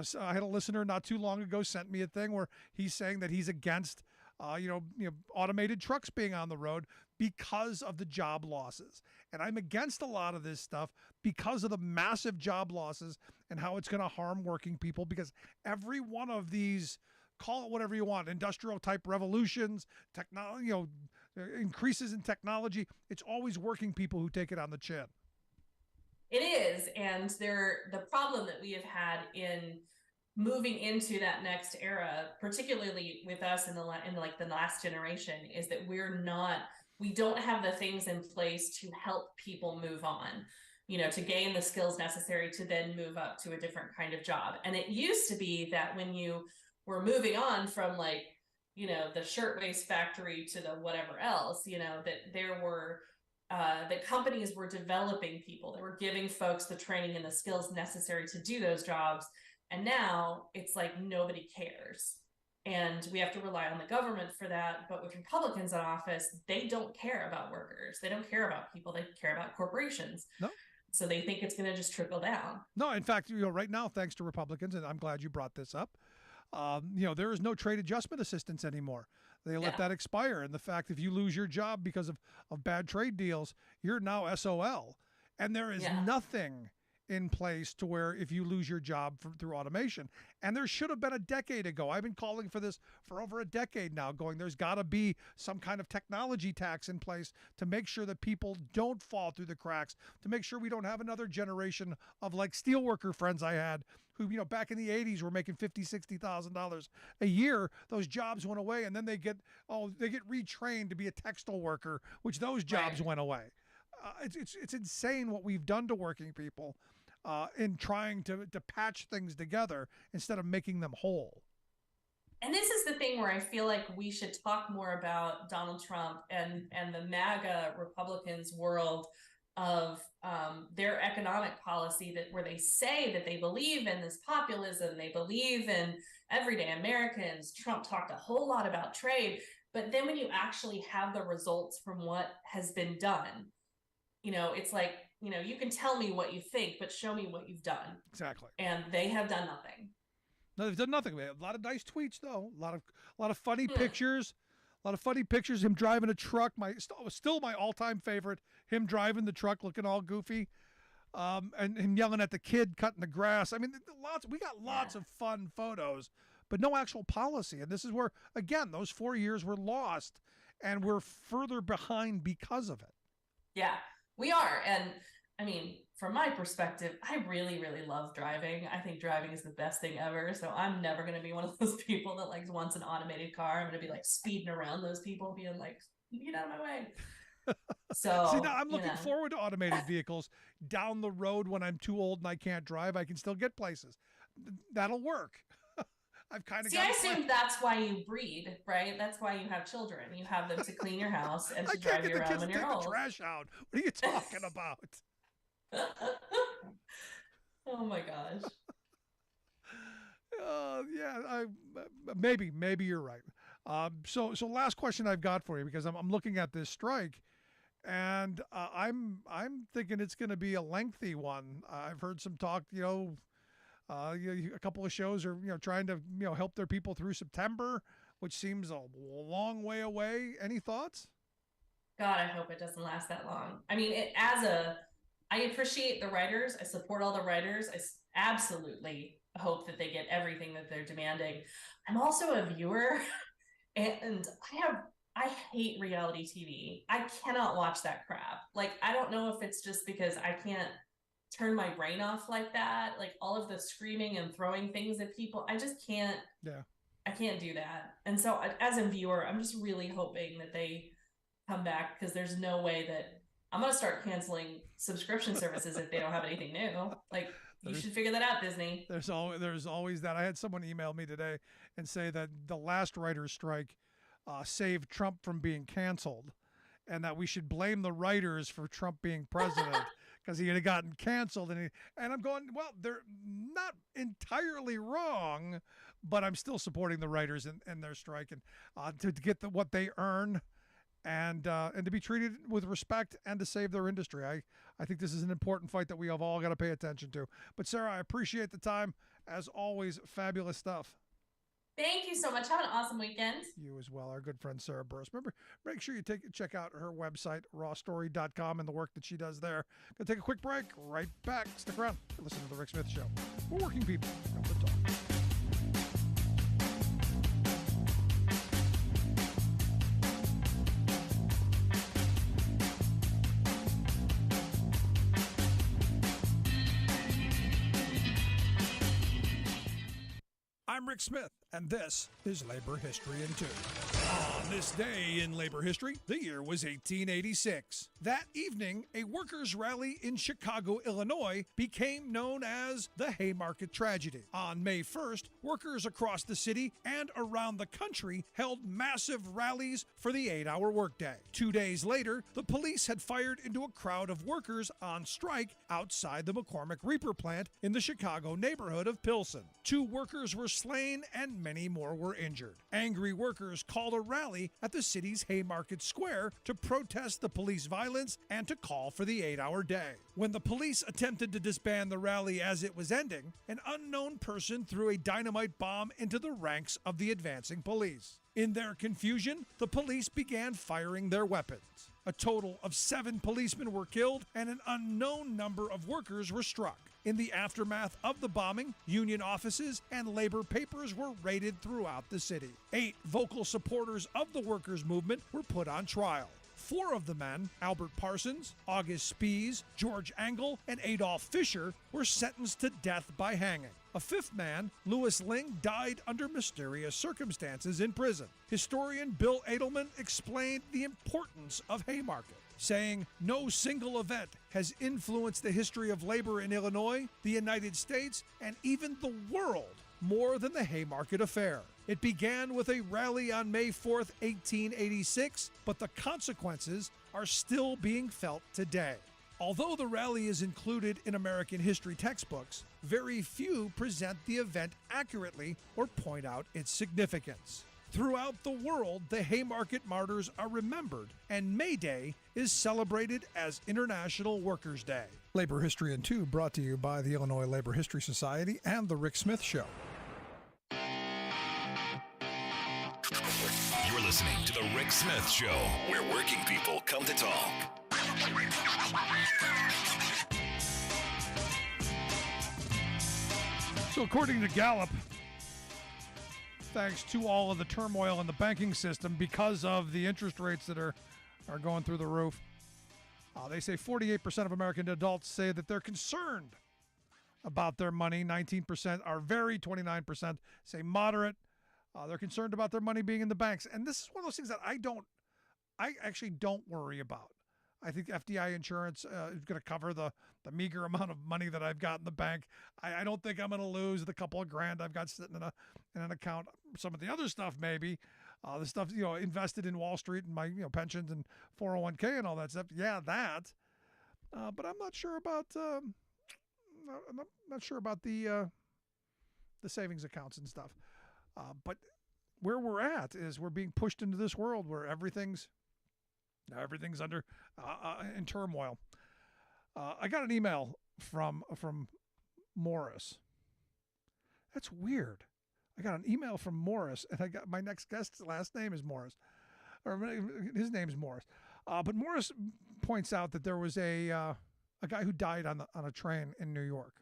So I had a listener not too long ago sent me a thing where he's saying that he's against, automated trucks being on the road because of the job losses. And I'm against a lot of this stuff because of the massive job losses and how it's going to harm working people, because every one of these, call it whatever you want, industrial type revolutions, technology, increases in technology, it's always working people who take it on the chin. It is, and the problem that we have had in moving into that next era, particularly with us in the last generation, is that we don't have the things in place to help people move on, to gain the skills necessary to then move up to a different kind of job. And it used to be that when you were moving on from the shirtwaist factory to the whatever else, that there were that companies were developing people. They were giving folks the training and the skills necessary to do those jobs. And now it's like nobody cares. And we have to rely on the government for that. But with Republicans in office, they don't care about workers. They don't care about people. They care about corporations. No. So they think it's going to just trickle down. No, in fact, right now, thanks to Republicans, and I'm glad you brought this up, there is no trade adjustment assistance anymore. They let that expire. And the fact if you lose your job because of bad trade deals, you're now SOL. And there is nothing in place to where if you lose your job through automation. And there should have been a decade ago. I've been calling for this for over a decade now, going, there's got to be some kind of technology tax in place to make sure that people don't fall through the cracks, to make sure we don't have another generation of like steelworker friends I had who, back in the 80s were making $50,000, $60,000 a year. Those jobs went away, and then they get retrained to be a textile worker, which those jobs went away. It's insane what we've done to working people in trying to patch things together instead of making them whole. And this is the thing where I feel like we should talk more about Donald Trump and the MAGA Republicans world of their economic policy, where they say that they believe in this populism, they believe in everyday Americans. Trump talked a whole lot about trade, but then when you actually have the results from what has been done, it's like, you can tell me what you think, but show me what you've done. Exactly. And they have done nothing. No, they've done nothing. A lot of nice tweets, though. A lot of funny pictures. A lot of funny pictures. Him driving a truck. Still my all-time favorite. Him driving the truck, looking all goofy, and him yelling at the kid cutting the grass. I mean, we got lots of fun photos, but no actual policy. And this is where, again, those 4 years were lost, and we're further behind because of it. Yeah, we are. And I mean, from my perspective, I really, really love driving. I think driving is the best thing ever. So I'm never going to be one of those people that wants an automated car. I'm going to be speeding around those people, being like, get out of my way. So see, now I'm looking forward to automated vehicles down the road when I'm too old and I can't drive. I can still get places. That'll work. I've kind of See, I assumed that's why you breed, right? That's why you have children. You have them to clean your house and to drive you around when you're old. The trash out. What are you talking about? Oh my gosh. Yeah, maybe you're right. So last question I've got for you, because I'm looking at this strike, and I'm thinking it's going to be a lengthy one. I've heard some talk, a couple of shows are trying to help their people through September, which seems a long way away. Any thoughts? God, I hope it doesn't last that long. I mean, I appreciate the writers. I support all the writers. I absolutely hope that they get everything that they're demanding. I'm also a viewer, and I hate reality TV. I cannot watch that crap. Like, I don't know if it's just because I can't turn my brain off like that. Like, all of the screaming and throwing things at people, I just can't. Yeah. I can't do that. And so as a viewer, I'm just really hoping that they come back, because there's no way that I'm going to start canceling subscription services if they don't have anything new. Like, you should figure that out, Disney. There's always that. I had someone email me today and say that the last writer's strike saved Trump from being canceled, and that we should blame the writers for Trump being president because he had gotten canceled. And I'm going, well, they're not entirely wrong, but I'm still supporting the writers and their strike, and to get what they earn. And to be treated with respect and to save their industry. I think this is an important fight that we have all got to pay attention to. But Sarah, I appreciate the time. As always, fabulous stuff. Thank you so much. Have an awesome weekend. You as well. Our good friend Sarah Burris. Remember, make sure you check out her website, rawstory.com, and the work that she does there. Gonna take a quick break. Right back. Stick around. Listen to The Rick Smith Show. We're working people. Come to talk. I'm Rick Smith, and this is Labor History in 2. On this day in labor history, the year was 1886. That evening, a workers' rally in Chicago, Illinois, became known as the Haymarket Tragedy. On May 1st, workers across the city and around the country held massive rallies for the 8-hour workday. 2 days later, the police had fired into a crowd of workers on strike outside the McCormick Reaper plant in the Chicago neighborhood of Pilsen. 2 workers were slain and many more were injured. Angry workers called a rally at the city's Haymarket Square to protest the police violence and to call for the 8-hour day. When the police attempted to disband the rally as it was ending, an unknown person threw a dynamite bomb into the ranks of the advancing police. In their confusion, the police began firing their weapons. A total of 7 policemen were killed and an unknown number of workers were struck. In the aftermath of the bombing, union offices and labor papers were raided throughout the city. 8 vocal supporters of the workers' movement were put on trial. 4 of the men, Albert Parsons, August Spies, George Engel, and Adolf Fischer, were sentenced to death by hanging. A 5th man, Louis Ling, died under mysterious circumstances in prison. Historian Bill Edelman explained the importance of Haymarket, saying, "No single event has influenced the history of labor in Illinois, the United States, and even the world more than the Haymarket Affair. It began with a rally on May 4th, 1886, but the consequences are still being felt today." Although the rally is included in American history textbooks, very few present the event accurately or point out its significance. Throughout the world, the Haymarket Martyrs are remembered, and May Day is celebrated as International Workers' Day. Labor History in 2 brought to you by the Illinois Labor History Society and The Rick Smith Show. You're listening to The Rick Smith Show, where working people come to talk. So according to Gallup, thanks to all of the turmoil in the banking system because of the interest rates that are going through the roof, they say 48% of American adults say that they're concerned about their money. 19% are very, 29% say moderate. They're concerned about their money being in the banks. And this is one of those things that I actually don't worry about. I think FDI insurance is going to cover the meager amount of money that I've got in the bank. I don't think I'm going to lose the couple of grand I've got sitting in an account. Some of the other stuff, maybe the stuff invested in Wall Street and my pensions and 401k and all that stuff. Yeah, that. But I'm not sure about. I'm not sure about the savings accounts and stuff. But where we're at is we're being pushed into this world where everything's under in turmoil. I got an email from Morris. That's weird. I got an email from Morris, and I got my next guest's last name is Morris, or his name's Morris. But Morris points out that there was a guy who died on a train in New York,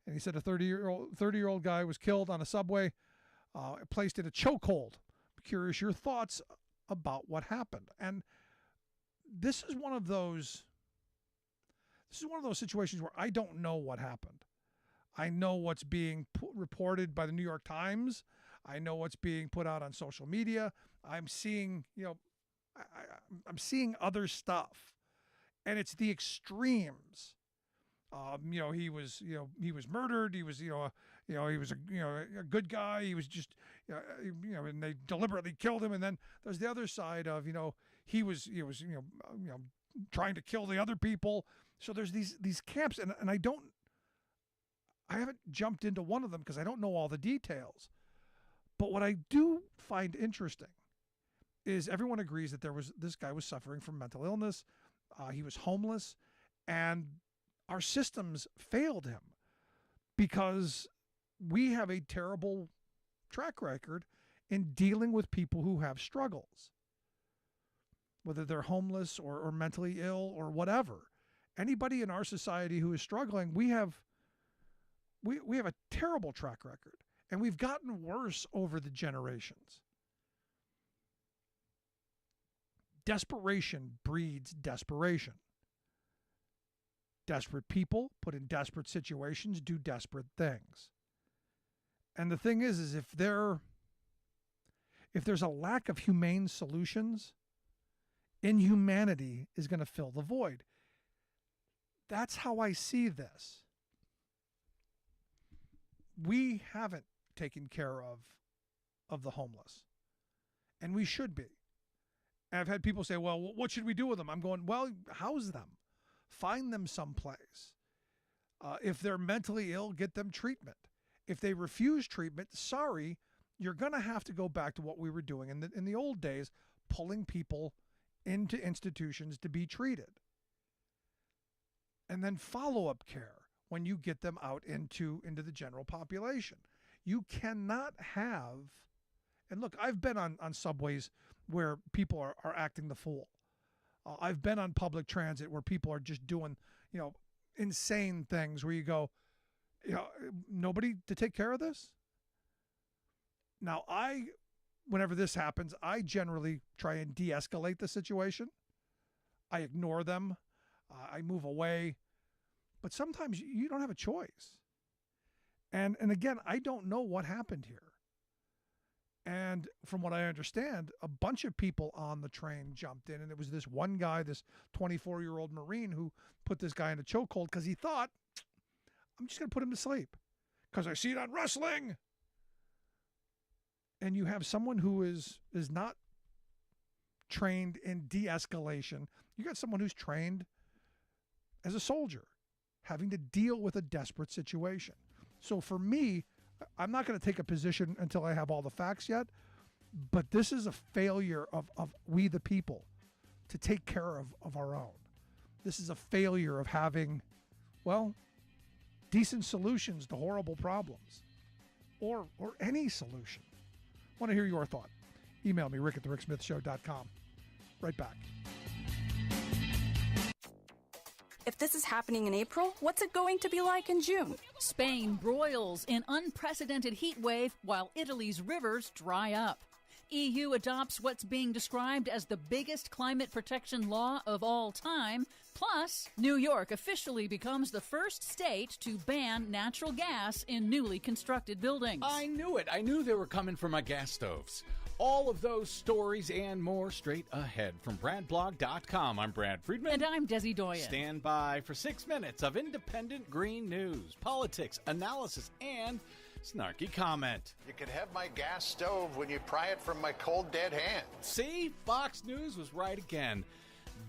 and he said a 30-year-old guy was killed on a subway, placed in a chokehold. I'm curious your thoughts about what happened. And this is one of those situations where I don't know what happened. I know what's being reported by the New York Times. I know what's being put out on social media. I'm seeing, I'm seeing other stuff, and it's the extremes. He was murdered. He was, he was a good guy. He was just, and they deliberately killed him. And then there's the other side of, he was trying to kill the other people. So there's these camps, and I haven't jumped into one of them because I don't know all the details. But what I do find interesting is everyone agrees that this guy was suffering from mental illness. He was homeless, and our systems failed him because we have a terrible track record in dealing with people who have struggles, whether they're homeless or mentally ill or whatever. Anybody in our society who is struggling, we have a terrible track record, and we've gotten worse over the generations. Desperation breeds desperation. Desperate people put in desperate situations do desperate things. And the thing is if there's a lack of humane solutions, inhumanity is going to fill the void. That's how I see this. We haven't taken care of the homeless, and we should be. And I've had people say, well, what should we do with them? I'm going, well, house them. Find them someplace. If they're mentally ill, get them treatment. If they refuse treatment, sorry, you're going to have to go back to what we were doing in the old days, pulling people into institutions to be treated. And then follow-up care when you get them out into the general population. You cannot have, and look, I've been on subways where people are acting the fool. I've been on public transit where people are just doing, insane things where you go, nobody to take care of this? Now, whenever this happens, I generally try and de-escalate the situation. I ignore them. I move away. But sometimes you don't have a choice. And again, I don't know what happened here. And from what I understand, a bunch of people on the train jumped in, and it was this one guy, this 24-year-old Marine, who put this guy in a chokehold because he thought, I'm just going to put him to sleep because I see it on wrestling. And you have someone who is not trained in de-escalation. You got someone who's trained as a soldier, having to deal with a desperate situation. So for me, I'm not going to take a position until I have all the facts yet, but this is a failure of we the people to take care of our own. This is a failure of having, decent solutions to horrible problems or any solution. I want to hear your thought. Email me, rick@thericksmithshow.com. Right back. If this is happening in April, what's it going to be like in June? Spain broils in unprecedented heat wave while Italy's rivers dry up. EU adopts what's being described as the biggest climate protection law of all time, Plus, New York officially becomes the first state to ban natural gas in newly constructed buildings. I knew it. I knew they were coming for my gas stoves. All of those stories and more straight ahead from BradBlog.com. I'm Brad Friedman. And I'm Desi Doyen. Stand by for 6 minutes of independent green news, politics, analysis, and snarky comment. You can have my gas stove when you pry it from my cold, dead hand. See? Fox News was right again.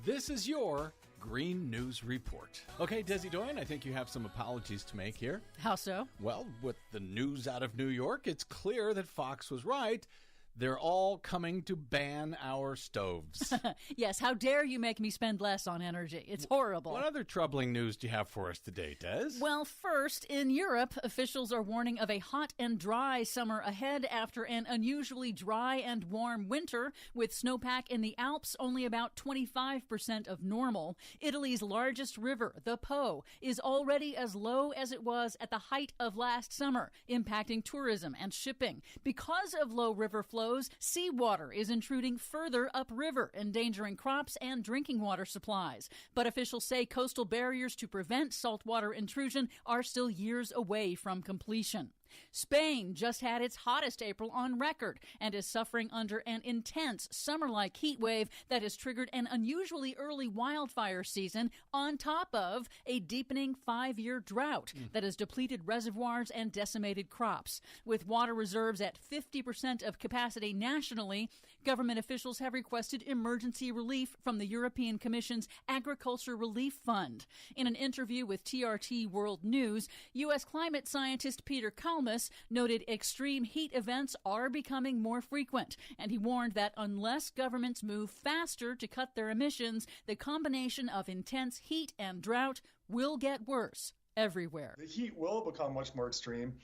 This is your Green News Report. Okay, Desi Doyen, I think you have some apologies to make here. How so? Well, with the news out of New York, it's clear that Fox was right. They're all coming to ban our stoves. Yes, how dare you make me spend less on energy? It's horrible. What other troubling news do you have for us today, Des? Well, first, in Europe, officials are warning of a hot and dry summer ahead after an unusually dry and warm winter, with snowpack in the Alps only about 25% of normal. Italy's largest river, the Po, is already as low as it was at the height of last summer, impacting tourism and shipping. Because of low river flow, seawater is intruding further upriver, endangering crops and drinking water supplies. But officials say coastal barriers to prevent saltwater intrusion are still years away from completion. Spain just had its hottest April on record and is suffering under an intense summer-like heat wave that has triggered an unusually early wildfire season on top of a deepening 5-year drought that has depleted reservoirs and decimated crops. With water reserves at 50% of capacity nationally, government officials have requested emergency relief from the European Commission's Agriculture Relief Fund. In an interview with TRT World News, U.S. climate scientist Peter Kalmus noted extreme heat events are becoming more frequent, and he warned that unless governments move faster to cut their emissions, the combination of intense heat and drought will get worse everywhere. The heat will become much more extreme.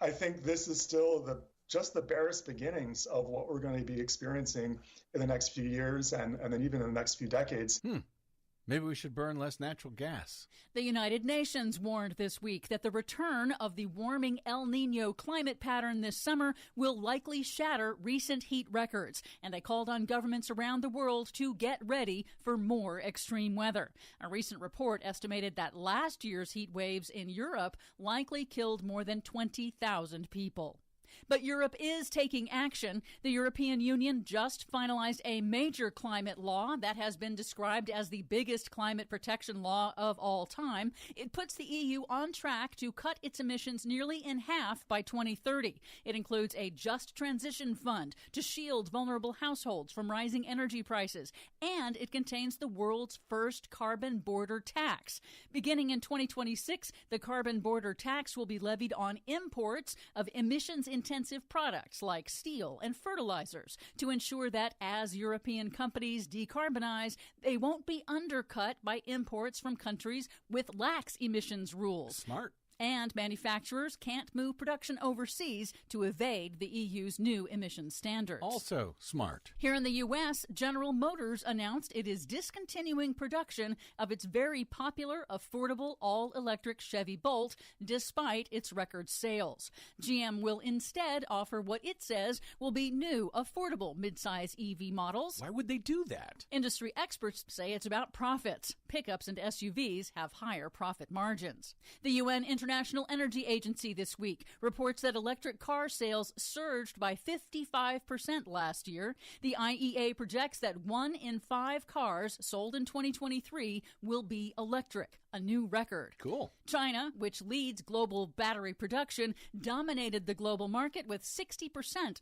I think this is still just the barest beginnings of what we're going to be experiencing in the next few years and then even in the next few decades. Maybe we should burn less natural gas. The United Nations warned this week that the return of the warming El Nino climate pattern this summer will likely shatter recent heat records, and they called on governments around the world to get ready for more extreme weather. A recent report estimated that last year's heat waves in Europe likely killed more than 20,000 people. But Europe is taking action. The European Union just finalized a major climate law that has been described as the biggest climate protection law of all time. It puts the EU on track to cut its emissions nearly in half by 2030. It includes a just transition fund to shield vulnerable households from rising energy prices, and it contains the world's first carbon border tax. Beginning in 2026, the carbon border tax will be levied on imports of emissions-intensive products like steel and fertilizers to ensure that as European companies decarbonize, they won't be undercut by imports from countries with lax emissions rules. Smart. And manufacturers can't move production overseas to evade the EU's new emissions standards. Also smart. Here in the U.S., General Motors announced it is discontinuing production of its very popular, affordable, all-electric Chevy Bolt, despite its record sales. GM will instead offer what it says will be new, affordable midsize EV models. Why would they do that? Industry experts say it's about profits. Pickups and SUVs have higher profit margins. The UN International Energy Agency this week reports that electric car sales surged by 55% last year. The IEA projects that 1 in 5 cars sold in 2023 will be electric, a new record. Cool. China, which leads global battery production, dominated the global market with 60%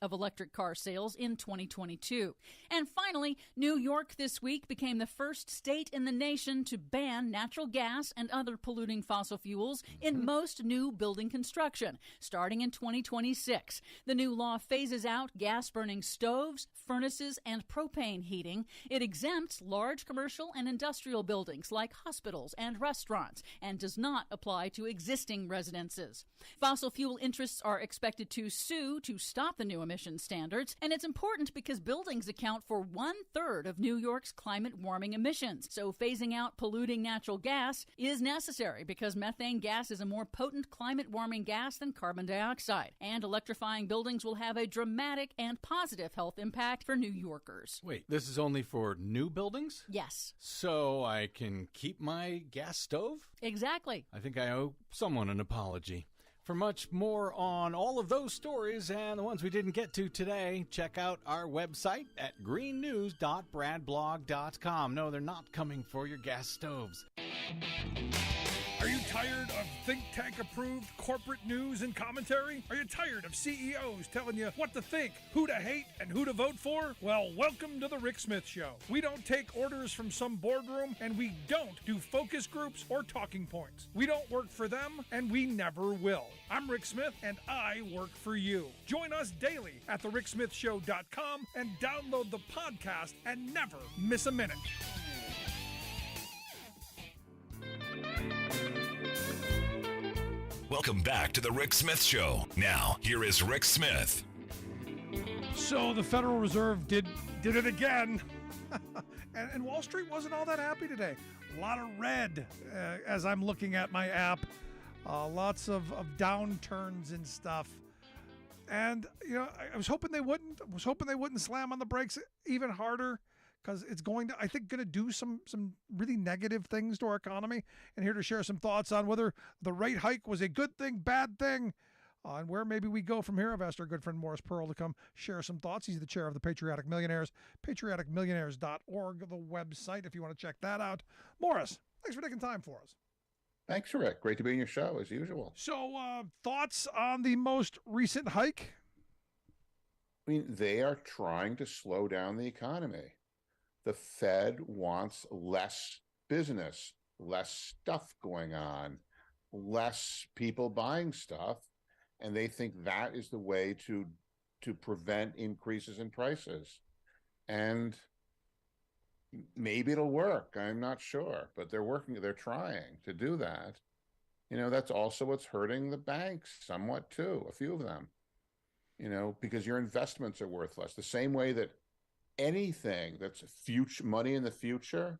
of electric car sales in 2022. And finally, New York this week became the first state in the nation to ban natural gas and other polluting fossil fuels in most new building construction, starting in 2026. The new law phases out gas-burning stoves, furnaces, and propane heating. It exempts large commercial and industrial buildings like hospitals and restaurants restaurants and does not apply to existing residences. Fossil fuel interests are expected to sue to stop the new emission standards, and it's important because buildings account for 1/3 of New York's climate warming emissions. So phasing out polluting natural gas is necessary because methane gas is a more potent climate warming gas than carbon dioxide, and electrifying buildings will have a dramatic and positive health impact for New Yorkers. Wait, this is only for new buildings? Yes. So I can keep my gas stove? Exactly. I think I owe someone an apology. For much more on all of those stories and the ones we didn't get to today, check out our website at greennews.bradblog.com. No, they're not coming for your gas stoves. Are you tired of think tank approved corporate news and commentary? Are you tired of CEOs telling you what to think, who to hate, and who to vote for? Well, welcome to the Rick Smith Show. We don't take orders from some boardroom, and we don't do focus groups or talking points. We don't work for them, and we never will. I'm Rick Smith, and I work for you. Join us daily at thericksmithshow.com and download the podcast and never miss a minute. Welcome back to the Rick Smith Show. Now, here is Rick Smith. So the Federal Reserve did it again. and Wall Street wasn't all that happy today. A lot of red as I'm looking at my app. Lots of downturns and stuff. And, you know, I was hoping they wouldn't. I was hoping they wouldn't slam on the brakes even harder, because it's going to do some really negative things to our economy. And here to share some thoughts on whether the rate hike was a good thing, bad thing, and where maybe we go from here. I've asked our good friend Morris Pearl to come share some thoughts. He's the chair of the Patriotic Millionaires, patrioticmillionaires.org, the website, if you want to check that out. Morris, thanks for taking time for us. Thanks, Rick. Great to be in your show, as usual. So, thoughts on the most recent hike? I mean, they are trying to slow down the economy. The Fed wants less business, less stuff going on, less people buying stuff, and they think that is the way to prevent increases in prices. And maybe it'll work. I'm not sure, but they're trying to do that. You know, that's also what's hurting the banks somewhat too, a few of them, you know, because your investments are worth less. The same way that anything that's future money in the future,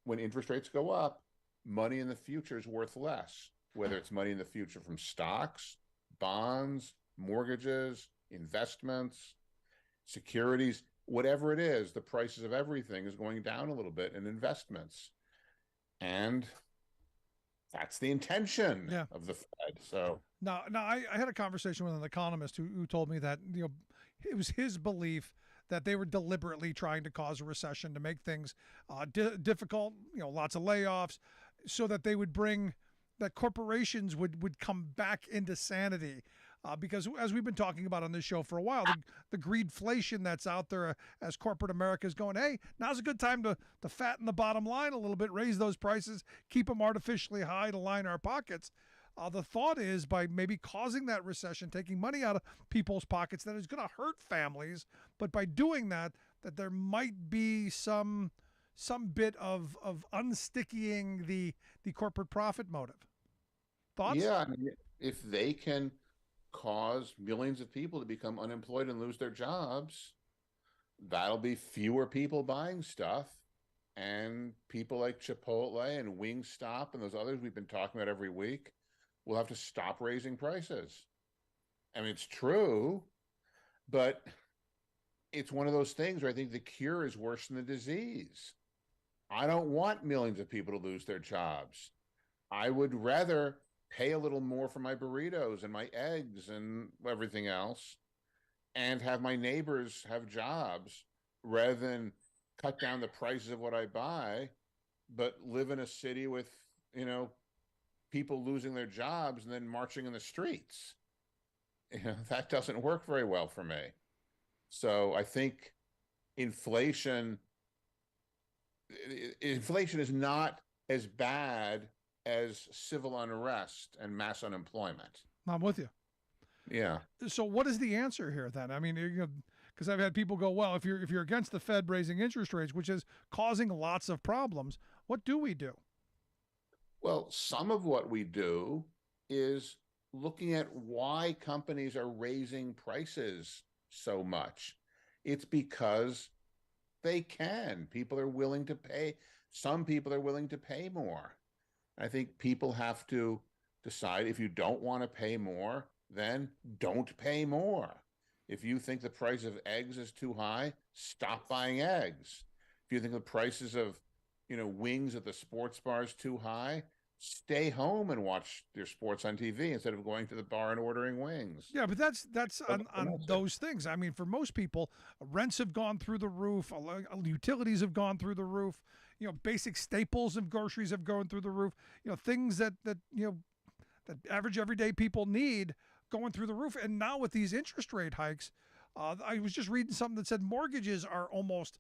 when interest rates go up, money in the future is worth less, whether it's money in the future from stocks, bonds, mortgages, investments, securities, whatever it is, the prices of everything is going down a little bit in investments. And that's the intention of the Fed. So now I had a conversation with an economist who told me that, you know, it was his belief that they were deliberately trying to cause a recession to make things difficult, you know, lots of layoffs, so that they would bring that corporations would come back into sanity. Because as we've been talking about on this show for a while, the greedflation that's out there as corporate America is going, hey, now's a good time to fatten the bottom line a little bit, raise those prices, keep them artificially high to line our pockets. The thought is by maybe causing that recession, taking money out of people's pockets, that is going to hurt families. But by doing that there might be some bit of unstickying the corporate profit motive. Thoughts? Yeah, I mean, if they can cause millions of people to become unemployed and lose their jobs, that'll be fewer people buying stuff. And people like Chipotle and Wingstop and those others we've been talking about every week will have to stop raising prices. I mean, it's true, but it's one of those things where I think the cure is worse than the disease. I don't want millions of people to lose their jobs. I would rather pay a little more for my burritos and my eggs and everything else and have my neighbors have jobs rather than cut down the prices of what I buy, but live in a city with, you know, people losing their jobs and then marching in the streets. You know, that doesn't work very well for me. So I think inflation is not as bad as civil unrest and mass unemployment. I'm with you. Yeah. So what is the answer here then? I mean, because I've had people go, well, if you're against the Fed raising interest rates, which is causing lots of problems, what do we do? Well, some of what we do is looking at why companies are raising prices so much. It's because they can. People are willing to pay. Some people are willing to pay more. I think people have to decide, if you don't want to pay more, then don't pay more. If you think the price of eggs is too high, stop buying eggs. If you think the prices of, wings at the sports bar is too high, stay home and watch your sports on TV instead of going to the bar and ordering wings. Yeah, but that's on those things. I mean, for most people, rents have gone through the roof, utilities have gone through the roof. Basic staples of groceries have gone through the roof. Things that that average everyday people need going through the roof. And now with these interest rate hikes, I was just reading something that said mortgages are almost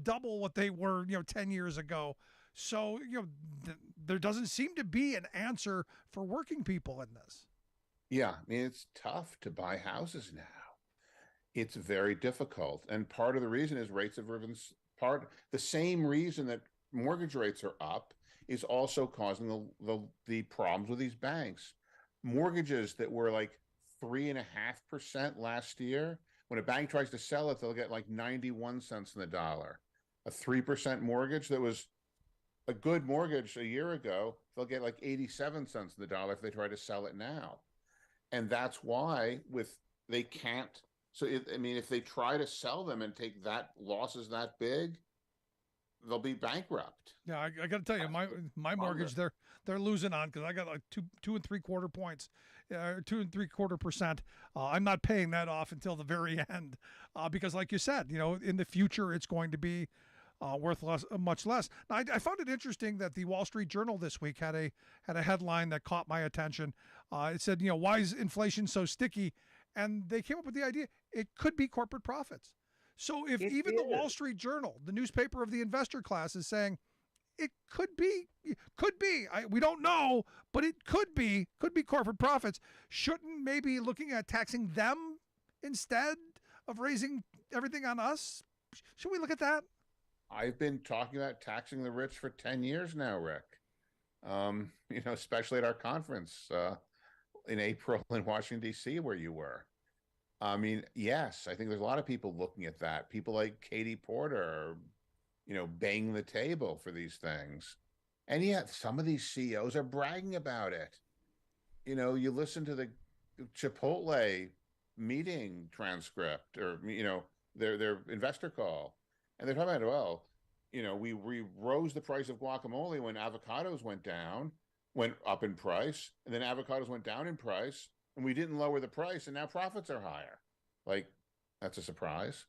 double what they were 10 years ago. So there doesn't seem to be an answer for working people in this. Yeah, I mean, it's tough to buy houses now. It's very difficult, and part of the reason is rates have risen. The same reason that mortgage rates are up is also causing the problems with these banks. Mortgages that were like 3.5% last year, when a bank tries to sell it, they'll get like 91 cents in the dollar. A 3% mortgage that was a good mortgage a year ago, they'll get like 87 cents in the dollar if they try to sell it now. And that's why they can't. So, if they try to sell them and take that losses that big, they'll be bankrupt. Yeah, I got to tell you, my mortgage they're losing on, because I got like 2.75 points, 2.75%. I'm not paying that off until the very end, because like you said, in the future it's going to be worth much less. Now, I found it interesting that the Wall Street Journal this week had a headline that caught my attention. It said, why is inflation so sticky? And they came up with the idea it could be corporate profits. So if even the Wall Street Journal, the newspaper of the investor class, is saying it could be, we don't know, but it could be corporate profits, shouldn't maybe looking at taxing them instead of raising everything on us? Should we look at that? I've been talking about taxing the rich for 10 years now, Rick. Especially at our conference in April in Washington, D.C., where you were. I mean, yes, I think there's a lot of people looking at that. People like Katie Porter, banging the table for these things. And yet some of these CEOs are bragging about it. You listen to the Chipotle meeting transcript or, their investor call. And they're talking about, we rose the price of guacamole when avocados went up in price, and then avocados went down in price, and we didn't lower the price, and now profits are higher. Like, that's a surprise.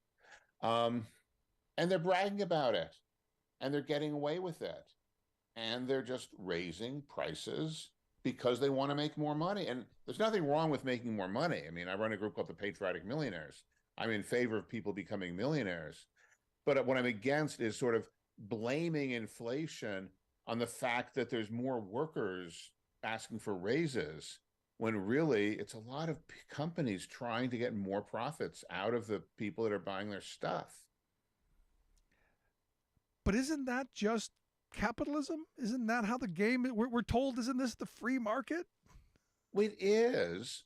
And they're bragging about it, and they're getting away with it, and they're just raising prices because they want to make more money. And there's nothing wrong with making more money. I mean, I run a group called the Patriotic Millionaires. I'm in favor of people becoming millionaires. But what I'm against is sort of blaming inflation on the fact that there's more workers asking for raises, when really it's a lot of companies trying to get more profits out of the people that are buying their stuff. But isn't that just capitalism? Isn't that how the game, we're told, isn't this the free market? Well, it is,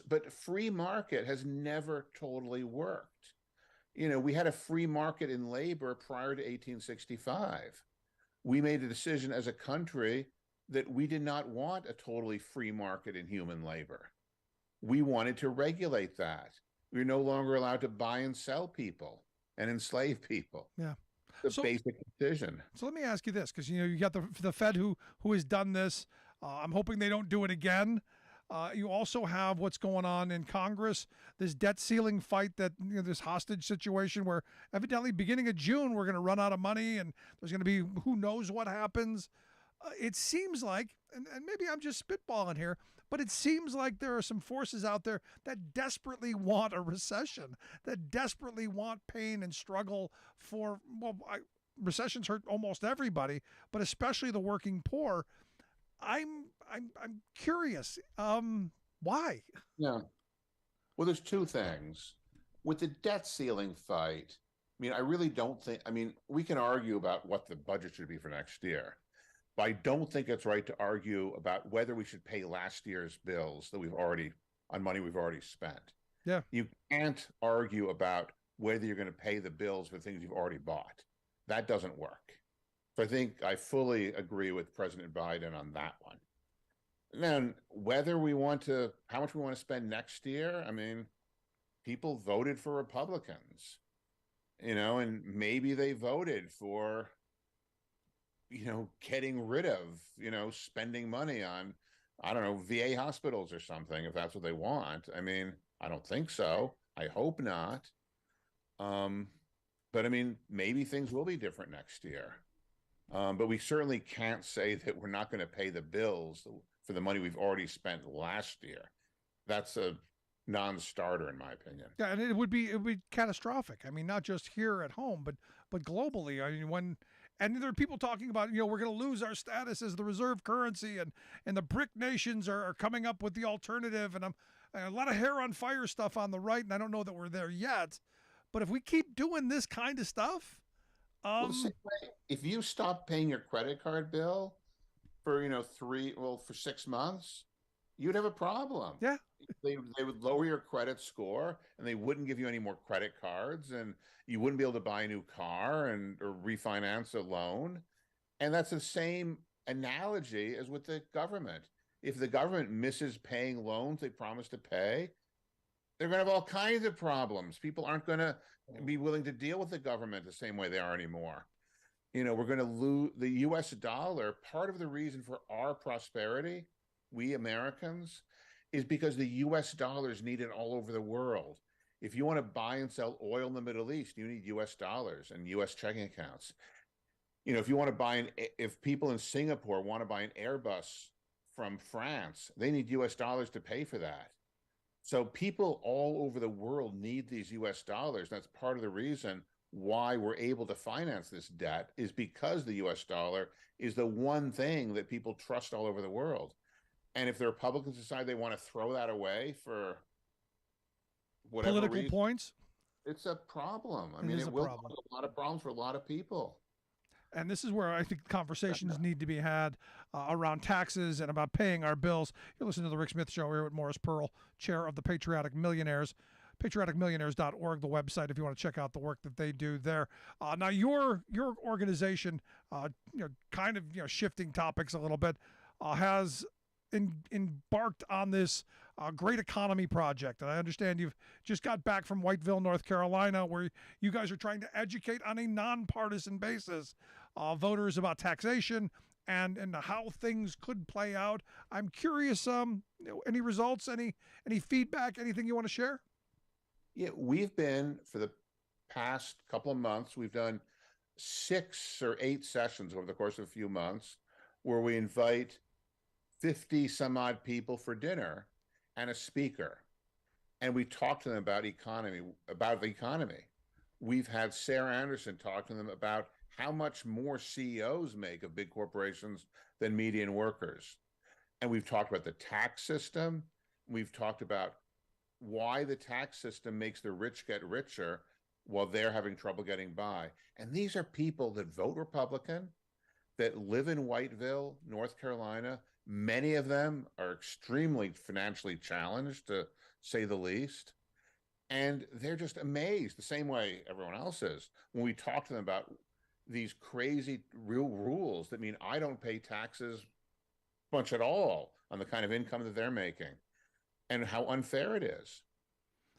but free market has never totally worked. We had a free market in labor prior to 1865. We made a decision as a country that we did not want a totally free market in human labor. We wanted to regulate that. We're no longer allowed to buy and sell people and enslave people. Yeah. The basic decision. So let me ask you this, because you got the Fed who has done this. I'm hoping they don't do it again. You also have what's going on in Congress, this debt ceiling fight, that this hostage situation where evidently beginning of June we're going to run out of money and there's going to be who knows what happens. It seems like, and maybe I'm just spitballing here, but it seems like there are some forces out there that desperately want a recession, that desperately want pain and struggle for, recessions hurt almost everybody, but especially the working poor. I'm curious. Why? Yeah. Well, there's two things. With the debt ceiling fight, I mean, I really don't think, we can argue about what the budget should be for next year, But I don't think it's right to argue about whether we should pay last year's bills that on money we've already spent. Yeah. You can't argue about whether you're going to pay the bills for things you've already bought. That doesn't work. So I think I fully agree with President Biden on that one. And then how much we want to spend next year, I mean, people voted for Republicans, and maybe they voted for, getting rid of, spending money on, I don't know, VA hospitals or something, if that's what they want. I mean, I don't think so. I hope not. But I mean, maybe things will be different next year. But we certainly can't say that we're not going to pay the bills for the money we've already spent last year. That's a non-starter, in my opinion. Yeah, and it would be catastrophic. I mean, not just here at home, but globally. I mean, and there are people talking about, we're going to lose our status as the reserve currency, and the BRIC nations are coming up with the alternative, and a lot of hair on fire stuff on the right, and I don't know that we're there yet. But if we keep doing this kind of stuff, if you stop paying your credit card bill for for 6 months, you'd have a problem. Yeah, they would lower your credit score, and they wouldn't give you any more credit cards, and you wouldn't be able to buy a new car or refinance a loan. And that's the same analogy as with the government. If the government misses paying loans they promised to pay, they're going to have all kinds of problems. People aren't going to be willing to deal with the government the same way they are anymore. We're going to lose the U.S. dollar. Part of the reason for our prosperity, we Americans, is because the U.S. dollar is needed all over the world. If you want to buy and sell oil in the Middle East, you need U.S. dollars and U.S. checking accounts. If you want to if people in Singapore want to buy an Airbus from France, they need U.S. dollars to pay for that. So people all over the world need these U.S. dollars. That's part of the reason why we're able to finance this debt, is because the U.S. dollar is the one thing that people trust all over the world. And if the Republicans decide they want to throw that away for whatever political reason, points, it's a problem. I mean, it will cause a lot of problems for a lot of people. And this is where I think conversations need to be had around taxes and about paying our bills. You're listening to The Rick Smith Show here with Morris Pearl, chair of the Patriotic Millionaires. patrioticmillionaires.org, the website, if you want to check out the work that they do there. Now, your organization, kind of shifting topics a little bit, has embarked on this great economy project. And I understand you've just got back from Whiteville, North Carolina, where you guys are trying to educate on a nonpartisan basis voters about taxation and how things could play out. I'm curious, any results, any feedback, anything you want to share? Yeah, we've been, for the past couple of months, we've done 6 or 8 sessions over the course of a few months where we invite 50 some odd people for dinner and a speaker. And we talk to them about the economy. We've had Sarah Anderson talk to them about how much more CEOs make of big corporations than median workers. And we've talked about the tax system. We've talked about why the tax system makes the rich get richer while they're having trouble getting by. And these are people that vote Republican, that live in Whiteville, North Carolina. Many of them are extremely financially challenged, to say the least. And they're just amazed, the same way everyone else is, when we talk to them about these crazy real rules that mean I don't pay taxes much at all on the kind of income that they're making, and how unfair it is.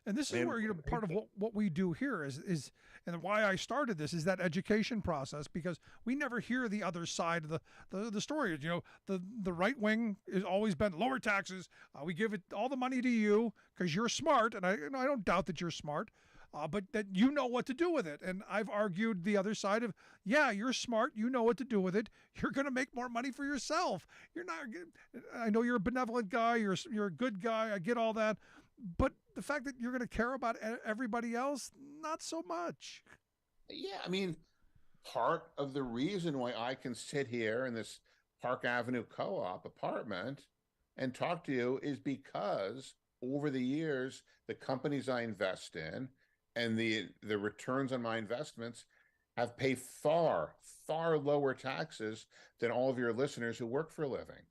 And this is where part of what we do here is and why I started this is that education process, because we never hear the other side of the story. The right wing has always been lower taxes. We give it all the money to you because you're smart, and I don't doubt that you're smart, but that you know what to do with it. And I've argued the other side of, yeah, you're smart, you know what to do with it. You're going to make more money for yourself. You're not. I know you're a benevolent guy. You're a good guy. I get all that. But the fact that you're going to care about everybody else, not so much. Yeah, I mean, part of the reason why I can sit here in this Park Avenue co-op apartment and talk to you is because over the years, the companies I invest in and the returns on my investments have paid far, far lower taxes than all of your listeners who work for a living.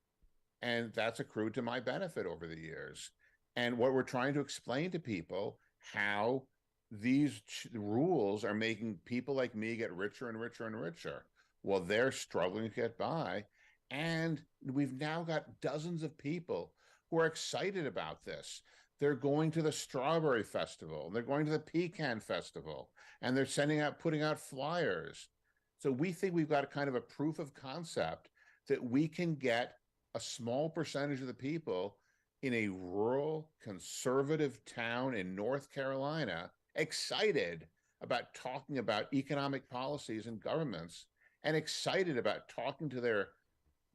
And that's accrued to my benefit over the years. And what we're trying to explain to people, how these rules are making people like me get richer and richer and richer while they're struggling to get by. And we've now got dozens of people who are excited about this. They're going to the Strawberry Festival, they're going to the Pecan Festival, and they're putting out flyers. So we think we've got a kind of a proof of concept that we can get a small percentage of the people in a rural conservative town in North Carolina excited about talking about economic policies and governments, and excited about talking to their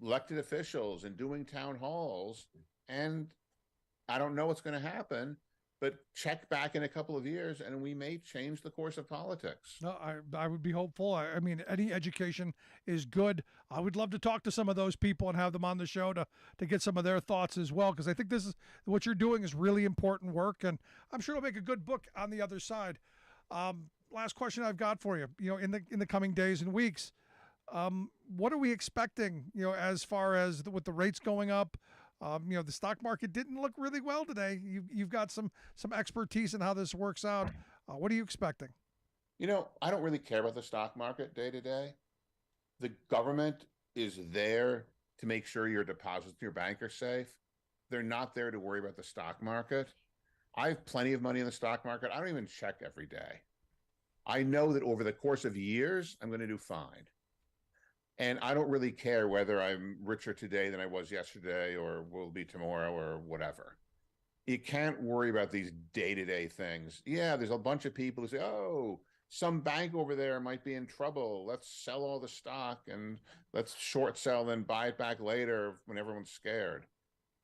elected officials and doing town halls. And I don't know what's going to happen, but check back in a couple of years and we may change the course of politics. No, I would be hopeful. I mean, any education is good. I would love to talk to some of those people and have them on the show to get some of their thoughts as well, because I think this is what you're doing is really important work, and I'm sure it'll make a good book on the other side. Last question I've got for you. In the coming days and weeks, what are we expecting? As far as with the rates going up. The stock market didn't look really well today. You've got some expertise in how this works out. What are you expecting? I don't really care about the stock market day to day. The government is there to make sure your deposits in your bank are safe. They're not there to worry about the stock market. I have plenty of money in the stock market. I don't even check every day. I know that over the course of years, I'm going to do fine. And I don't really care whether I'm richer today than I was yesterday or will be tomorrow or whatever. You can't worry about these day-to-day things. Yeah, there's a bunch of people who say, oh, some bank over there might be in trouble. Let's sell all the stock and let's short sell, then buy it back later when everyone's scared.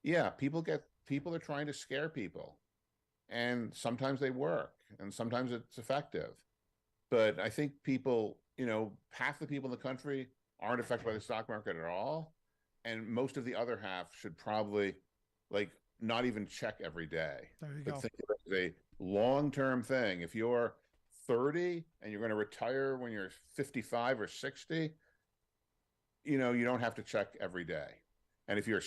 Yeah, people are trying to scare people. And sometimes they work and sometimes it's effective. But I think people, half the people in the country aren't affected by the stock market at all. And most of the other half should probably not even check every day. There you go. Think of it as a long-term thing. If you're 30 and you're going to retire when you're 55 or 60, you don't have to check every day. And if you're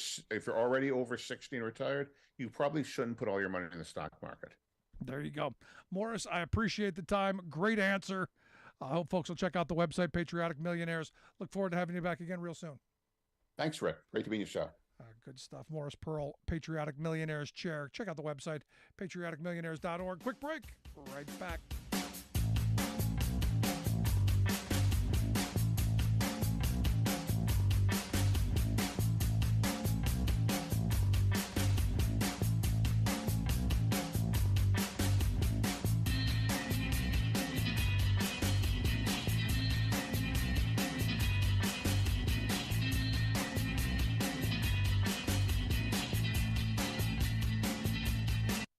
already over 60 and retired, you probably shouldn't put all your money in the stock market. There you go. Morris, I appreciate the time. Great answer. I hope folks will check out the website, Patriotic Millionaires. Look forward to having you back again real soon. Thanks, Rick. Great to be in your show. Good stuff. Morris Pearl, Patriotic Millionaires Chair. Check out the website, patrioticmillionaires.org. Quick break. Right back.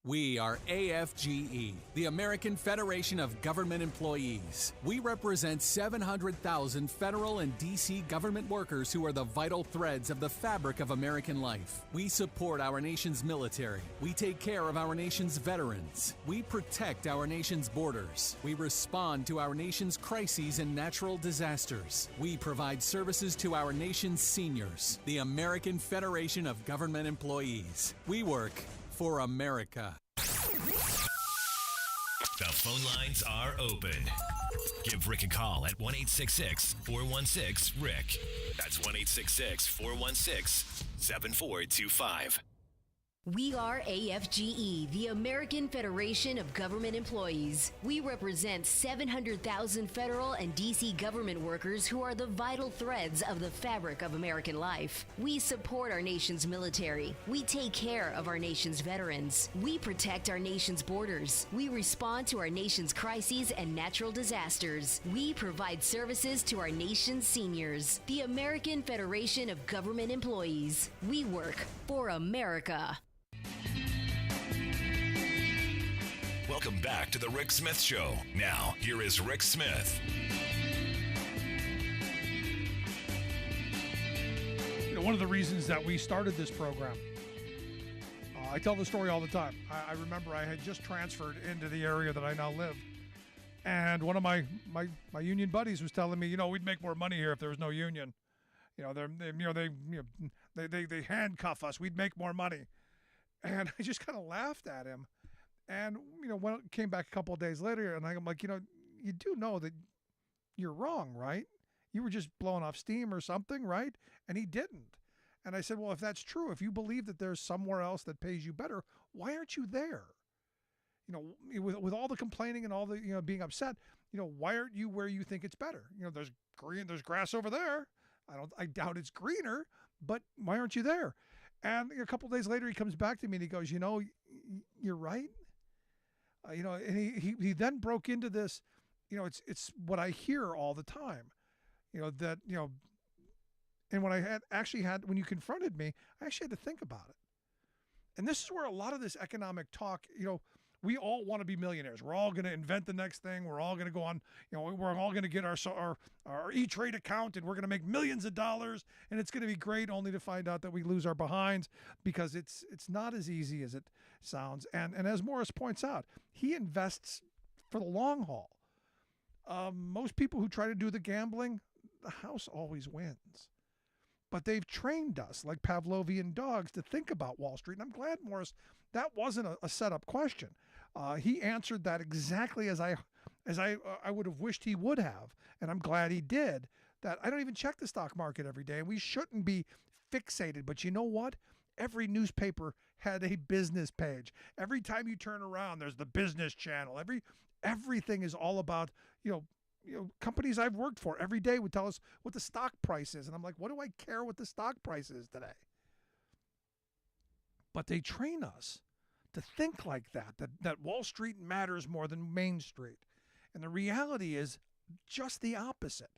We are AFGE, the American Federation of Government Employees. We represent 700,000 federal and D.C. government workers who are the vital threads of the fabric of American life. We support our nation's military. We take care of our nation's veterans. We protect our nation's borders. We respond to our nation's crises and natural disasters. We provide services to our nation's seniors. The American Federation of Government Employees. We work for America. The phone lines are open. Give Rick a call at 1-866-416-RICK. That's 1-866-416-7425. We are AFGE, the American Federation of Government Employees. We represent 700,000 federal and D.C. government workers who are the vital threads of the fabric of American life. We support our nation's military. We take care of our nation's veterans. We protect our nation's borders. We respond to our nation's crises and natural disasters. We provide services to our nation's seniors. The American Federation of Government Employees. We work for America. Welcome back to the Rick Smith Show. Now, here is Rick Smith. One of the reasons that we started this program, I tell the story all the time. I remember I had just transferred into the area that I now live. And one of my union buddies was telling me, we'd make more money here if there was no union. They handcuff us. We'd make more money. And I just kind of laughed at him. And, when it came back a couple of days later, and I'm like, you do know that you're wrong, right? You were just blowing off steam or something, right? And he didn't. And I said, well, if that's true, if you believe that there's somewhere else that pays you better, why aren't you there? With all the complaining and all the, being upset, why aren't you where you think it's better? There's grass over there. I doubt it's greener, but why aren't you there? And a couple of days later, he comes back to me and he goes, you're right. And he then broke into this, it's what I hear all the time, and when when you confronted me, I actually had to think about it. And this is where a lot of this economic talk, we all want to be millionaires. We're all going to invent the next thing. We're all going to go on, we're all going to get our E-Trade account and we're going to make millions of dollars and it's going to be great, only to find out that we lose our behinds because it's not as easy as it sounds. And as Morris points out, he invests for the long haul. Most people who try to do the gambling, the house always wins. But they've trained us like Pavlovian dogs to think about Wall Street. And I'm glad, Morris, that wasn't a setup question. He answered that exactly as I would have wished he would have. And I'm glad he did. That I don't even check the stock market every day. And we shouldn't be fixated. But you know what? Every newspaper had a business page. Every time you turn around, there's the business channel. Everything is all about, companies I've worked for every day would tell us what the stock price is. And I'm like, what do I care what the stock price is today? But they train us to think like that Wall Street matters more than Main Street. And the reality is just the opposite.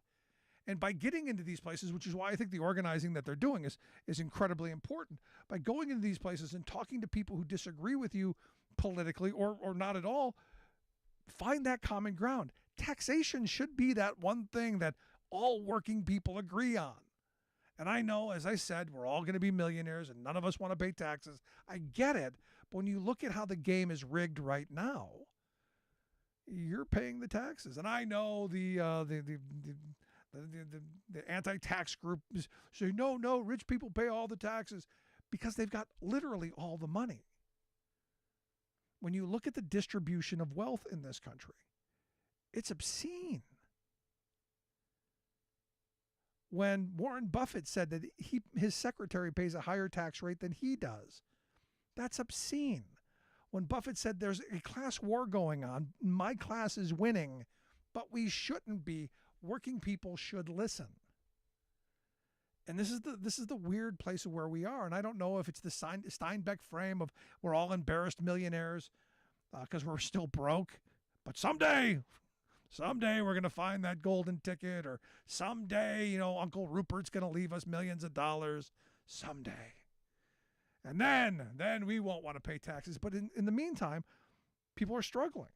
And by getting into these places, which is why I think the organizing that they're doing is incredibly important, by going into these places and talking to people who disagree with you politically or not at all, find that common ground. Taxation should be that one thing that all working people agree on. And I know, as I said, we're all going to be millionaires and none of us want to pay taxes. I get it. But when you look at how the game is rigged right now, you're paying the taxes. And I know the anti-tax group say, no, rich people pay all the taxes because they've got literally all the money. When you look at the distribution of wealth in this country, it's obscene. When Warren Buffett said that his secretary pays a higher tax rate than he does, that's obscene. When Buffett said there's a class war going on, my class is winning, but we shouldn't be. Working people should listen. And this is the weird place of where we are. And I don't know if it's the Steinbeck frame of we're all embarrassed millionaires because we're still broke. But someday we're going to find that golden ticket, or someday, Uncle Rupert's going to leave us millions of dollars someday. And then we won't want to pay taxes. But in the meantime, people are struggling.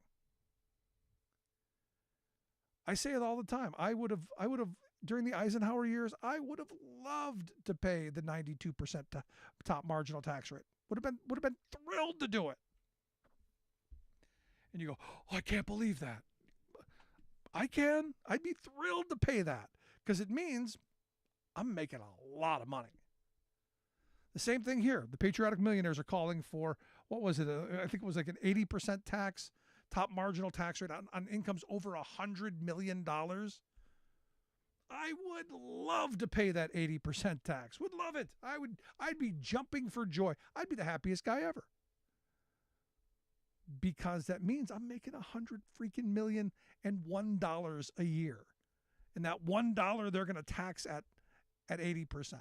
I say it all the time. I would have during the Eisenhower years, I would have loved to pay the 92% top marginal tax rate. Would have been thrilled to do it. And you go, oh, I can't believe that. I can. I'd be thrilled to pay that because it means I'm making a lot of money. The same thing here. The patriotic millionaires are calling for, what was it? I think it was like an 80% tax, top marginal tax rate on incomes over $100 million. I would love to pay that 80% tax. Would love it. I'd be jumping for joy. I'd be the happiest guy ever. Because that means I'm making $100 a year. And that $1 they're going to tax at 80%.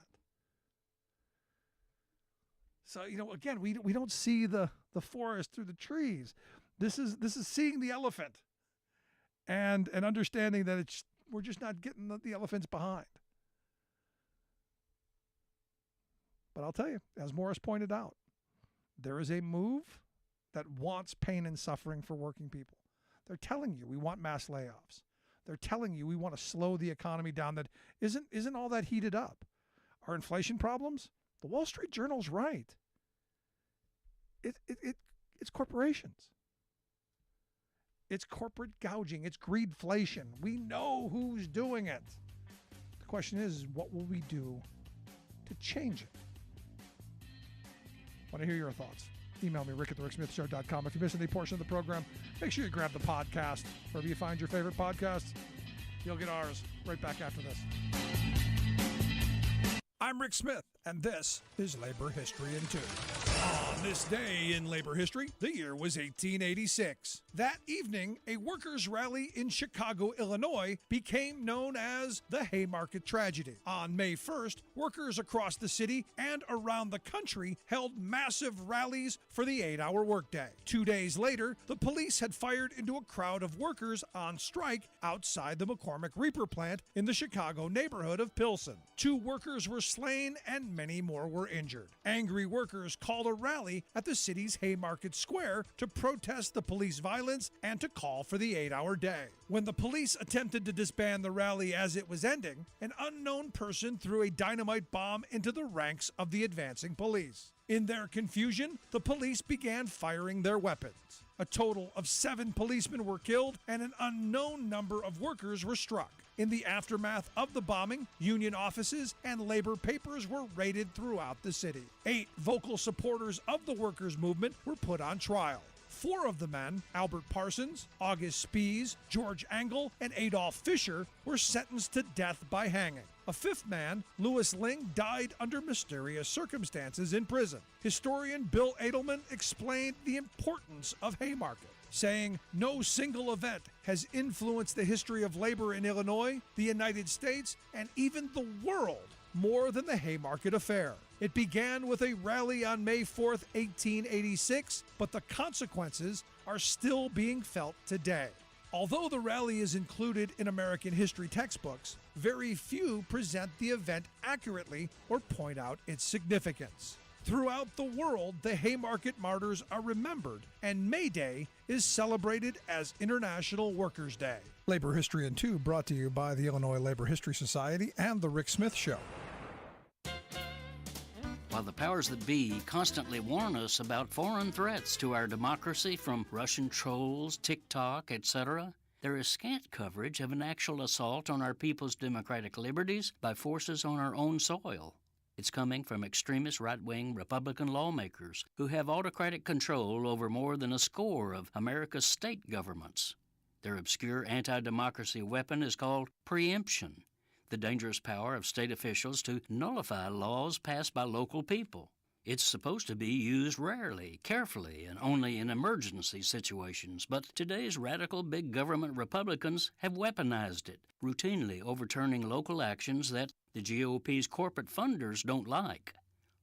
So, again, we don't see the forest through the trees. This is seeing the elephant and understanding that we're just not getting the elephants behind. But I'll tell you, as Morris pointed out, there is a move that wants pain and suffering for working people. They're telling you we want mass layoffs. They're telling you we want to slow the economy down that isn't all that heated up. Our inflation problems, the Wall Street Journal's right. It's corporations. It's corporate gouging. It's greedflation. We know who's doing it. The question is, what will we do to change it? Want to hear your thoughts? Email me, rick@thericksmithshow.com. If you missed any portion of the program, make sure you grab the podcast. Wherever you find your favorite podcasts, you'll get ours right back after this. I'm Rick Smith, and this is Labor History in 2. On this day in labor history, the year was 1886. That evening, a workers' rally in Chicago, Illinois, became known as the Haymarket Tragedy. On May 1st, workers across the city and around the country held massive rallies for the 8-hour workday. 2 days later, the police had fired into a crowd of workers on strike outside the McCormick Reaper plant in the Chicago neighborhood of Pilsen. 2 workers were slain and many more were injured. Angry workers called a rally at the city's Haymarket Square to protest the police violence and to call for the 8-hour day. When the police attempted to disband the rally as it was ending, an unknown person threw a dynamite bomb into the ranks of the advancing police. In their confusion, the police began firing their weapons. A total of 7 policemen were killed and an unknown number of workers were struck. In the aftermath of the bombing, union offices and labor papers were raided throughout the city. 8 vocal supporters of the workers' movement were put on trial. 4 of the men, Albert Parsons, August Spies, George Engel, and Adolph Fisher, were sentenced to death by hanging. A 5th man, Louis Ling, died under mysterious circumstances in prison. Historian Bill Edelman explained the importance of Haymarket, saying, "No single event has influenced the history of labor in Illinois, the United States, and even the world more than the Haymarket Affair. It began with a rally on May 4th, 1886, but the consequences are still being felt today." Although the rally is included in American history textbooks, very few present the event accurately or point out its significance. Throughout the world, the Haymarket martyrs are remembered, and May Day is celebrated as International Workers' Day. Labor History in 2 brought to you by the Illinois Labor History Society and The Rick Smith Show. While the powers that be constantly warn us about foreign threats to our democracy from Russian trolls, TikTok, etc., there is scant coverage of an actual assault on our people's democratic liberties by forces on our own soil. It's coming from extremist right-wing Republican lawmakers who have autocratic control over more than a score of America's state governments. Their obscure anti-democracy weapon is called preemption, the dangerous power of state officials to nullify laws passed by local people. It's supposed to be used rarely, carefully, and only in emergency situations, but today's radical big government Republicans have weaponized it, routinely overturning local actions that the GOP's corporate funders don't like.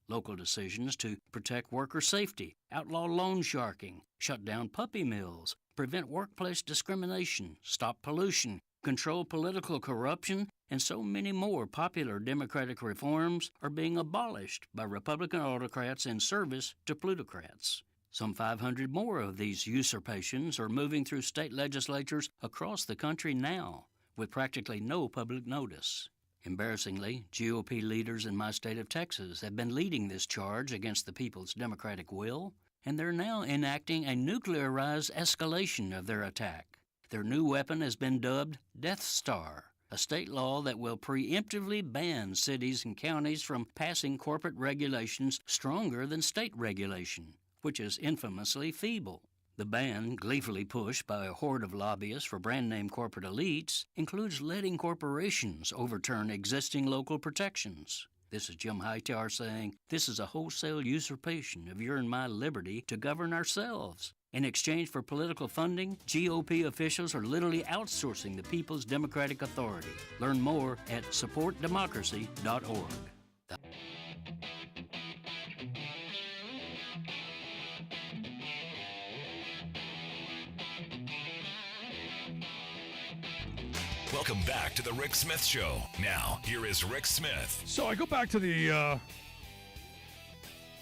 Local decisions to protect worker safety, outlaw loan sharking, shut down puppy mills, prevent workplace discrimination, stop pollution, control political corruption, and so many more popular Democratic reforms are being abolished by Republican autocrats in service to plutocrats. Some 500 more of these usurpations are moving through state legislatures across the country now, with practically no public notice. Embarrassingly, GOP leaders in my state of Texas have been leading this charge against the people's democratic will, and they're now enacting a nuclearized escalation of their attack. Their new weapon has been dubbed Death Star, a state law that will preemptively ban cities and counties from passing corporate regulations stronger than state regulation, which is infamously feeble. The ban, gleefully pushed by a horde of lobbyists for brand-name corporate elites, includes letting corporations overturn existing local protections. This is Jim Hightower saying, "This is a wholesale usurpation of your and my liberty to govern ourselves." In exchange for political funding, GOP officials are literally outsourcing the people's democratic authority. Learn more at supportdemocracy.org. Welcome back to the Rick Smith Show. Now, here is Rick Smith. So I go back to the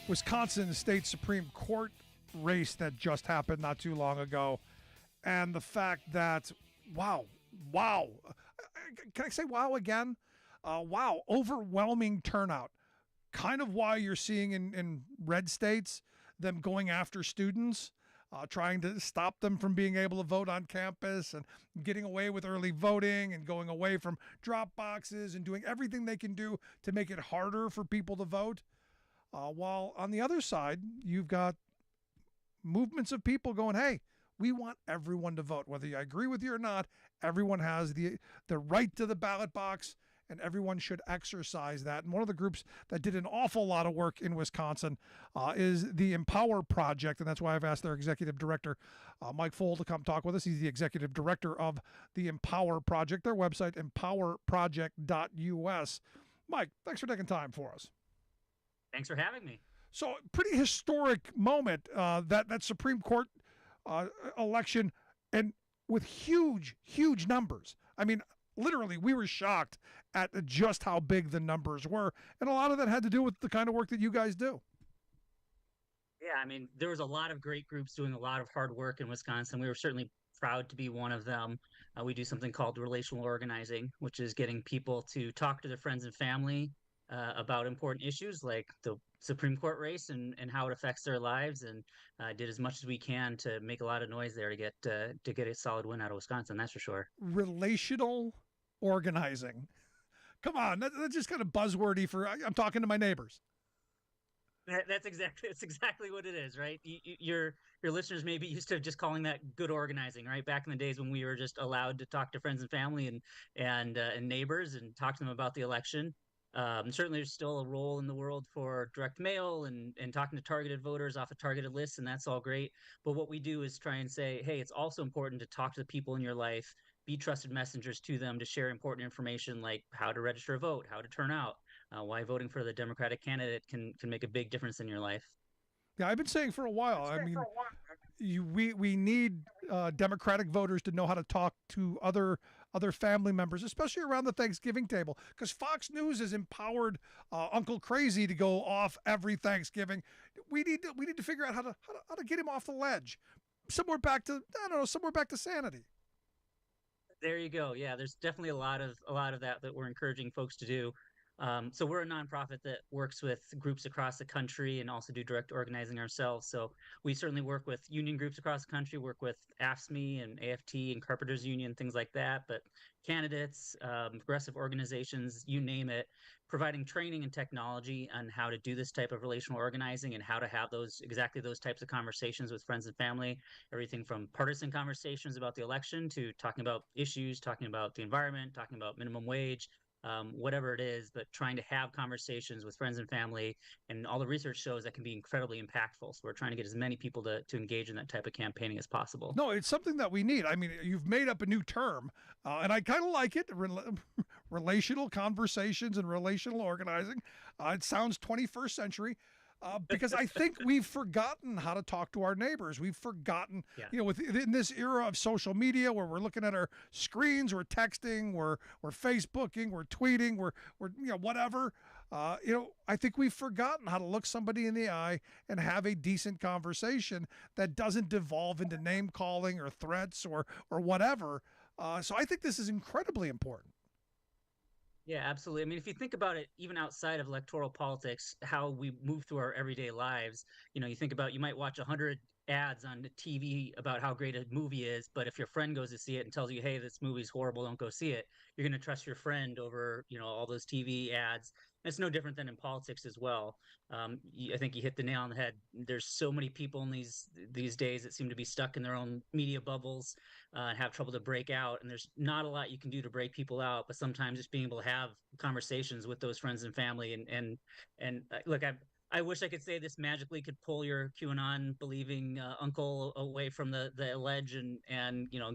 Wisconsin State Supreme Court race that just happened not too long ago, and the fact that, wow, can I say wow again? Wow, overwhelming turnout. Kind of why you're seeing in red states them going after students. trying to stop them from being able to vote on campus and getting away with early voting and going away from drop boxes and doing everything they can do to make it harder for people to vote. While on the other side, you've got movements of people going, hey, we want everyone to vote. Whether I agree with you or not, everyone has the right to the ballot box, and everyone should exercise that. And one of the groups that did an awful lot of work in Wisconsin is the Empower Project, and that's why I've asked their executive director, Mike Fohl, to come talk with us. He's the executive director of the Empower Project, their website, empowerproject.us. Mike, thanks for taking time for us. Thanks for having me. So, pretty historic moment, that Supreme Court election, and with huge numbers. I mean, literally, we were shocked at just how big the numbers were, and a lot of that had to do with the kind of work that you guys do. Yeah, I mean, there was a lot of great groups doing a lot of hard work in Wisconsin. We were certainly proud to be one of them. We do something called relational organizing, which is getting people to talk to their friends and family about important issues like the Supreme Court race and how it affects their lives, and did as much as we can to make a lot of noise there to get a solid win out of Wisconsin. That's for sure. Relational organizing. Come on, that's just kind of buzzwordy for I'm talking to my neighbors. That's exactly what it is, right? Your listeners may be used to just calling that good organizing, right? Back in the days when we were just allowed to talk to friends and family and neighbors and talk to them about the election. Certainly, there's still a role in the world for direct mail and talking to targeted voters off of targeted lists, and that's all great. But what we do is try and say, hey, it's also important to talk to the people in your life, be trusted messengers to them to share important information like how to register a vote, how to turn out, why voting for the Democratic candidate can make a big difference in your life. Yeah, I've been saying for a while. I mean, we need Democratic voters to know how to talk to other family members, especially around the Thanksgiving table, because Fox News has empowered Uncle Crazy to go off every Thanksgiving. We need to figure out how to get him off the ledge, somewhere back to sanity. There you go. Yeah, there's definitely a lot of that we're encouraging folks to do. So we're a nonprofit that works with groups across the country and also do direct organizing ourselves. So we certainly work with union groups across the country, work with AFSCME and AFT and Carpenters Union, things like that. But candidates, progressive organizations, you name it, providing training and technology on how to do this type of relational organizing and how to have exactly those types of conversations with friends and family, everything from partisan conversations about the election to talking about issues, talking about the environment, talking about minimum wage, whatever it is, but trying to have conversations with friends and family. And all the research shows that can be incredibly impactful. So we're trying to get as many people to engage in that type of campaigning as possible. No, it's something that we need. I mean, you've made up a new term, and I kind of like it, relational conversations and relational organizing. It sounds 21st century. Because I think we've forgotten how to talk to our neighbors. We've forgotten, in this era of social media where we're looking at our screens, we're texting, we're Facebooking, we're tweeting, we're whatever. I think we've forgotten how to look somebody in the eye and have a decent conversation that doesn't devolve into name calling or threats or whatever. So I think this is incredibly important. Yeah, absolutely. I mean, if you think about it, even outside of electoral politics, how we move through our everyday lives, you think about, you might watch 100 ads on the TV about how great a movie is, but if your friend goes to see it and tells you, hey, this movie's horrible, don't go see it, you're going to trust your friend over, all those TV ads. It's no different than in politics as well. I think you hit the nail on the head. There's so many people in these days that seem to be stuck in their own media bubbles and have trouble to break out. And there's not a lot you can do to break people out, but sometimes just being able to have conversations with those friends and family. And look, I wish I could say this magically could pull your QAnon believing uncle away from the ledge and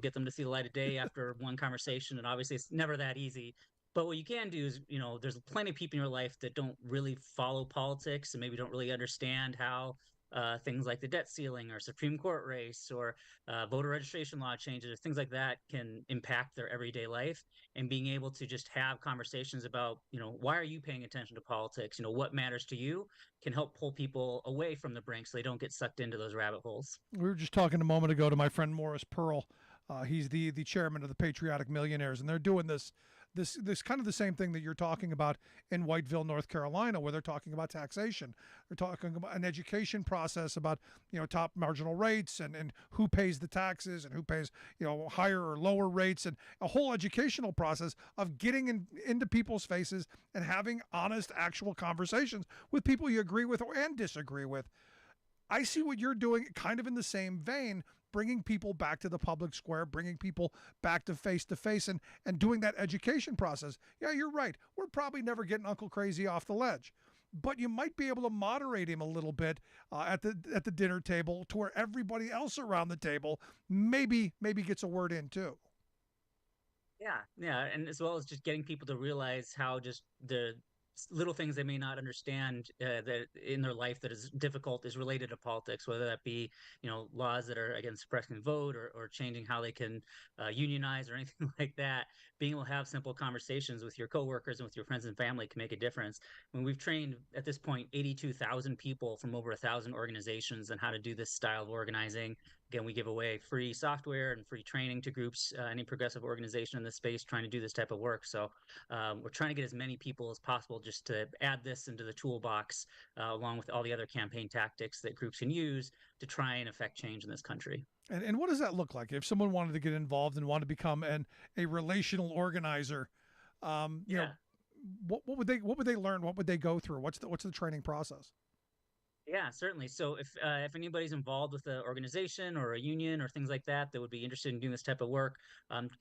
get them to see the light of day after one conversation. And obviously it's never that easy. But what you can do is, there's plenty of people in your life that don't really follow politics and maybe don't really understand how things like the debt ceiling or Supreme Court race or voter registration law changes or things like that can impact their everyday life. And being able to just have conversations about, why are you paying attention to politics? What matters to you can help pull people away from the brink so they don't get sucked into those rabbit holes. We were just talking a moment ago to my friend Morris Pearl. He's the chairman of the Patriotic Millionaires, and they're doing this this kind of the same thing that you're talking about in Whiteville, North Carolina, where they're talking about taxation. They're talking about an education process about, top marginal rates and who pays the taxes and who pays, higher or lower rates, and a whole educational process of getting into people's faces and having honest, actual conversations with people you agree with and disagree with. I see what you're doing kind of in the same vein, bringing people back to the public square, bringing people back to face and doing that education process. Yeah, you're right. We're probably never getting Uncle Crazy off the ledge, but you might be able to moderate him a little bit at the dinner table to where everybody else around the table maybe gets a word in too. Yeah, and as well as just getting people to realize how just the little things they may not understand that in their life that is difficult is related to politics, whether that be laws that are against suppressing the vote or changing how they can unionize or anything like that. Being able to have simple conversations with your coworkers and with your friends and family can make a difference. I mean, we've trained at this point 82,000 people from over 1,000 organizations on how to do this style of organizing. Again, we give away free software and free training to groups, any progressive organization in this space trying to do this type of work. So we're trying to get as many people as possible just to add this into the toolbox, along with all the other campaign tactics that groups can use to try and affect change in this country. And what does that look like if someone wanted to get involved and want to become a relational organizer? What would they learn? What would they go through? What's the training process? Yeah, certainly. So if anybody's involved with an organization or a union or things like that would be interested in doing this type of work,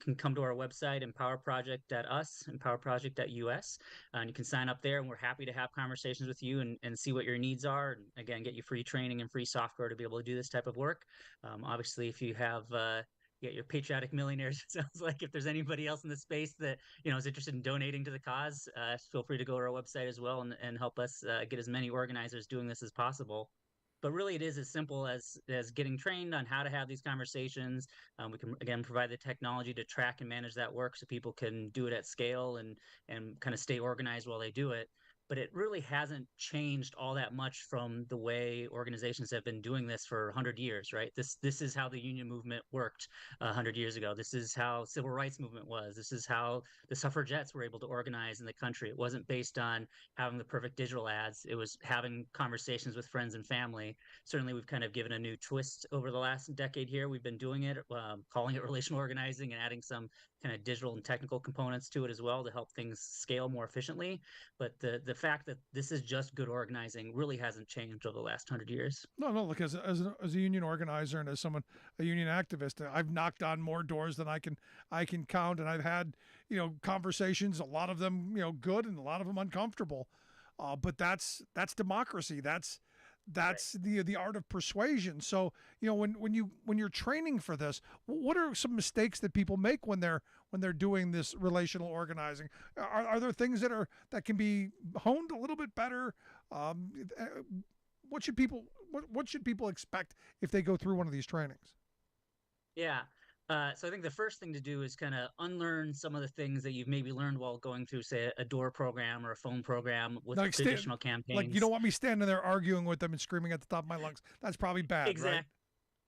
can come to our website, empowerproject.us, empowerproject.us, and you can sign up there, and we're happy to have conversations with you and see what your needs are, and again, get you free training and free software to be able to do this type of work. Obviously, if you have your patriotic millionaires, it sounds like if there's anybody else in the space that is interested in donating to the cause, feel free to go to our website as well and help us get as many organizers doing this as possible. But really, it is as simple as getting trained on how to have these conversations. We can again provide the technology to track and manage that work so people can do it at scale and kind of stay organized while they do it. But it really hasn't changed all that much from the way organizations have been doing this for 100 years, right? This is how the union movement worked 100 years ago. This is how civil rights movement was. This is how the suffragettes were able to organize in the country. It wasn't based on having the perfect digital ads. It was having conversations with friends and family. Certainly, we've kind of given a new twist over the last decade here. We've been doing it, calling it relational organizing and adding some kind of digital and technical components to it as well to help things scale more efficiently. But the fact that this is just good organizing really hasn't changed over the last 100 years. No, look, as a union organizer and as a union activist, I've knocked on more doors than I can count, and I've had conversations, a lot of them good and a lot of them uncomfortable. But that's democracy. That's right. the art of persuasion. So when you're training for this, what are some mistakes that people make when they're doing this relational organizing? Are there things that can be honed a little bit better? What should people expect if they go through one of these trainings? Yeah. So I think the first thing to do is kind of unlearn some of the things that you've maybe learned while going through, say, a door program or a phone program with traditional campaigns. Like, you don't want me standing there arguing with them and screaming at the top of my lungs. That's probably bad, right?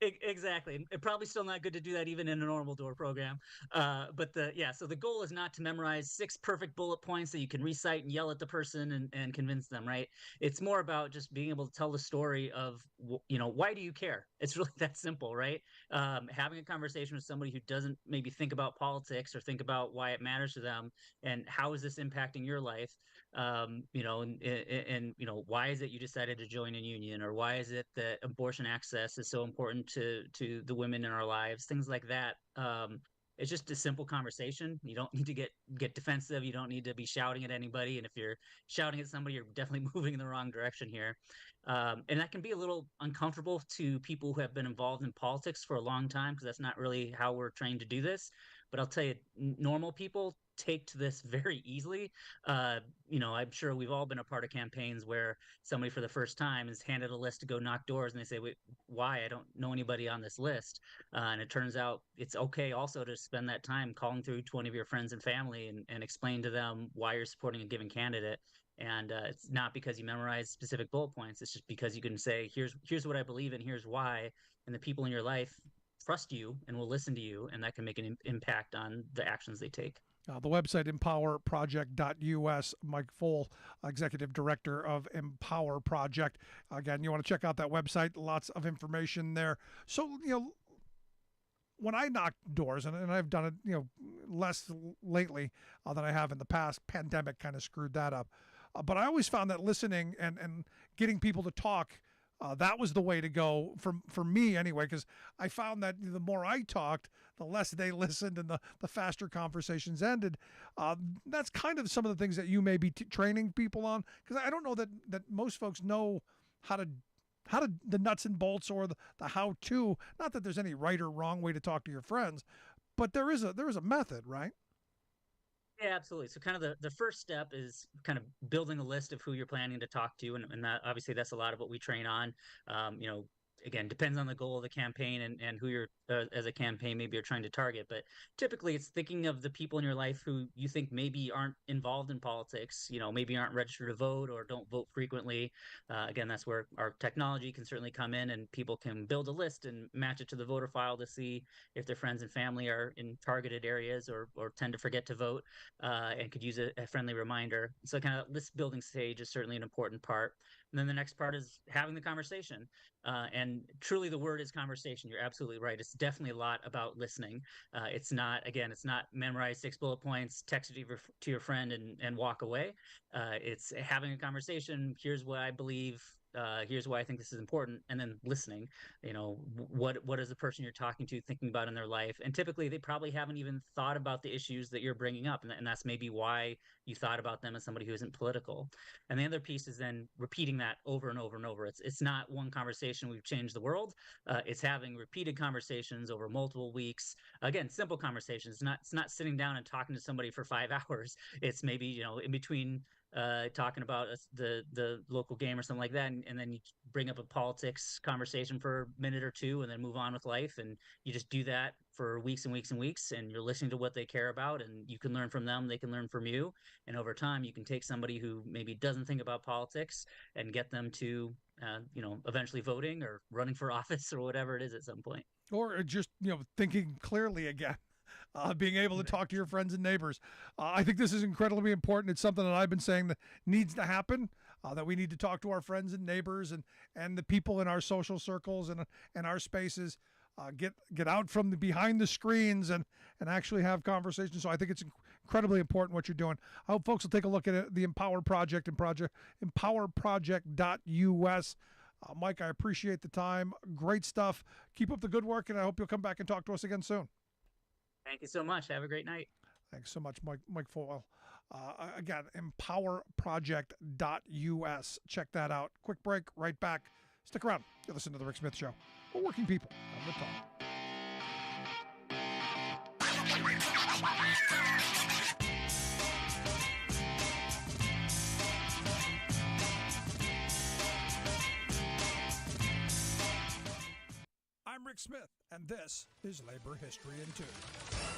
Exactly. It's probably still not good to do that even in a normal door program. So the goal is not to memorize 6 perfect bullet points that you can recite and yell at the person and convince them, right? It's more about just being able to tell the story of, why do you care? It's really that simple, right? Having a conversation with somebody who doesn't maybe think about politics or think about why it matters to them and how is this impacting your life? Why is it you decided to join a union, or why is it that abortion access is so important to the women in our lives? Things like that. It's just a simple conversation. You don't need to get defensive. You don't need to be shouting at anybody. And if you're shouting at somebody, you're definitely moving in the wrong direction here. And that can be a little uncomfortable to people who have been involved in politics for a long time, because that's not really how we're trained to do this. But I'll tell you, normal people take to this very easily. I'm sure we've all been a part of campaigns where somebody for the first time is handed a list to go knock doors, and they say, "Wait, why? I don't know anybody on this list." And it turns out it's okay also to spend that time calling through 20 of your friends and family and explain to them why you're supporting a given candidate. And it's not because you memorize specific bullet points. It's just because you can say, here's what I believe in, here's why, and the people in your life trust you and will listen to you, and that can make an impact on the actions they take. The website, empowerproject.us. Mike Foll, Executive Director of Empower Project. Again, you want to check out that website. Lots of information there. So, when I knock doors, and I've done it, less lately than I have in the past, pandemic kind of screwed that up. But I always found that listening and getting people to talk, that was the way to go for me anyway, because I found that the more I talked, the less they listened and the faster conversations ended. That's kind of some of the things that you may be training people on, because I don't know that most folks know how to the nuts and bolts or the how-to. Not that there's any right or wrong way to talk to your friends, but there is a method, right? Yeah, absolutely. So kind of the first step is kind of building a list of who you're planning to talk to. And that obviously that's a lot of what we train on. Again, depends on the goal of the campaign and who you're as a campaign maybe you're trying to target. But typically it's thinking of the people in your life who you think maybe aren't involved in politics, maybe aren't registered to vote or don't vote frequently. Again, that's where our technology can certainly come in, and people can build a list and match it to the voter file to see if their friends and family are in targeted areas or tend to forget to vote, and could use a friendly reminder. So kind of list building stage is certainly an important part. And then the next part is having the conversation. And truly the word is conversation. You're absolutely right. It's definitely a lot about listening. It's not memorize 6 bullet points, text it to your friend and walk away. It's having a conversation. Here's what I believe. Here's why I think this is important, and then listening. What is the person you're talking to thinking about in their life? And typically they probably haven't even thought about the issues that you're bringing up, and that's maybe why you thought about them as somebody who isn't political. And the other piece is then repeating that over and over and over. It's not one conversation we've changed the world. It's having repeated conversations over multiple weeks. Again, simple conversations. It's not sitting down and talking to somebody for 5 hours. It's maybe in between talking about the local game or something like that, and then you bring up a politics conversation for a minute or two and then move on with life, and you just do that for weeks and weeks and weeks, and you're listening to what they care about, and you can learn from them, they can learn from you, and over time you can take somebody who maybe doesn't think about politics and get them to eventually voting or running for office or whatever it is at some point, or just thinking clearly again. Being able to talk to your friends and neighbors. I think this is incredibly important. It's something that I've been saying that needs to happen, that we need to talk to our friends and neighbors and the people in our social circles and our spaces, get out from behind the screens and actually have conversations. So I think it's incredibly important what you're doing. I hope folks will take a look at it, the Empower Project and empowerproject.us. Mike, I appreciate the time. Great stuff. Keep up the good work, and I hope you'll come back and talk to us again soon. Thank you so much. Have a great night. Thanks so much, Mike Foyle. Again, empowerproject.us. Check that out. Quick break, right back. Stick around. You're listening to The Rick Smith Show. We're working people on the talk. I'm Rick Smith, and this is Labor History in 2.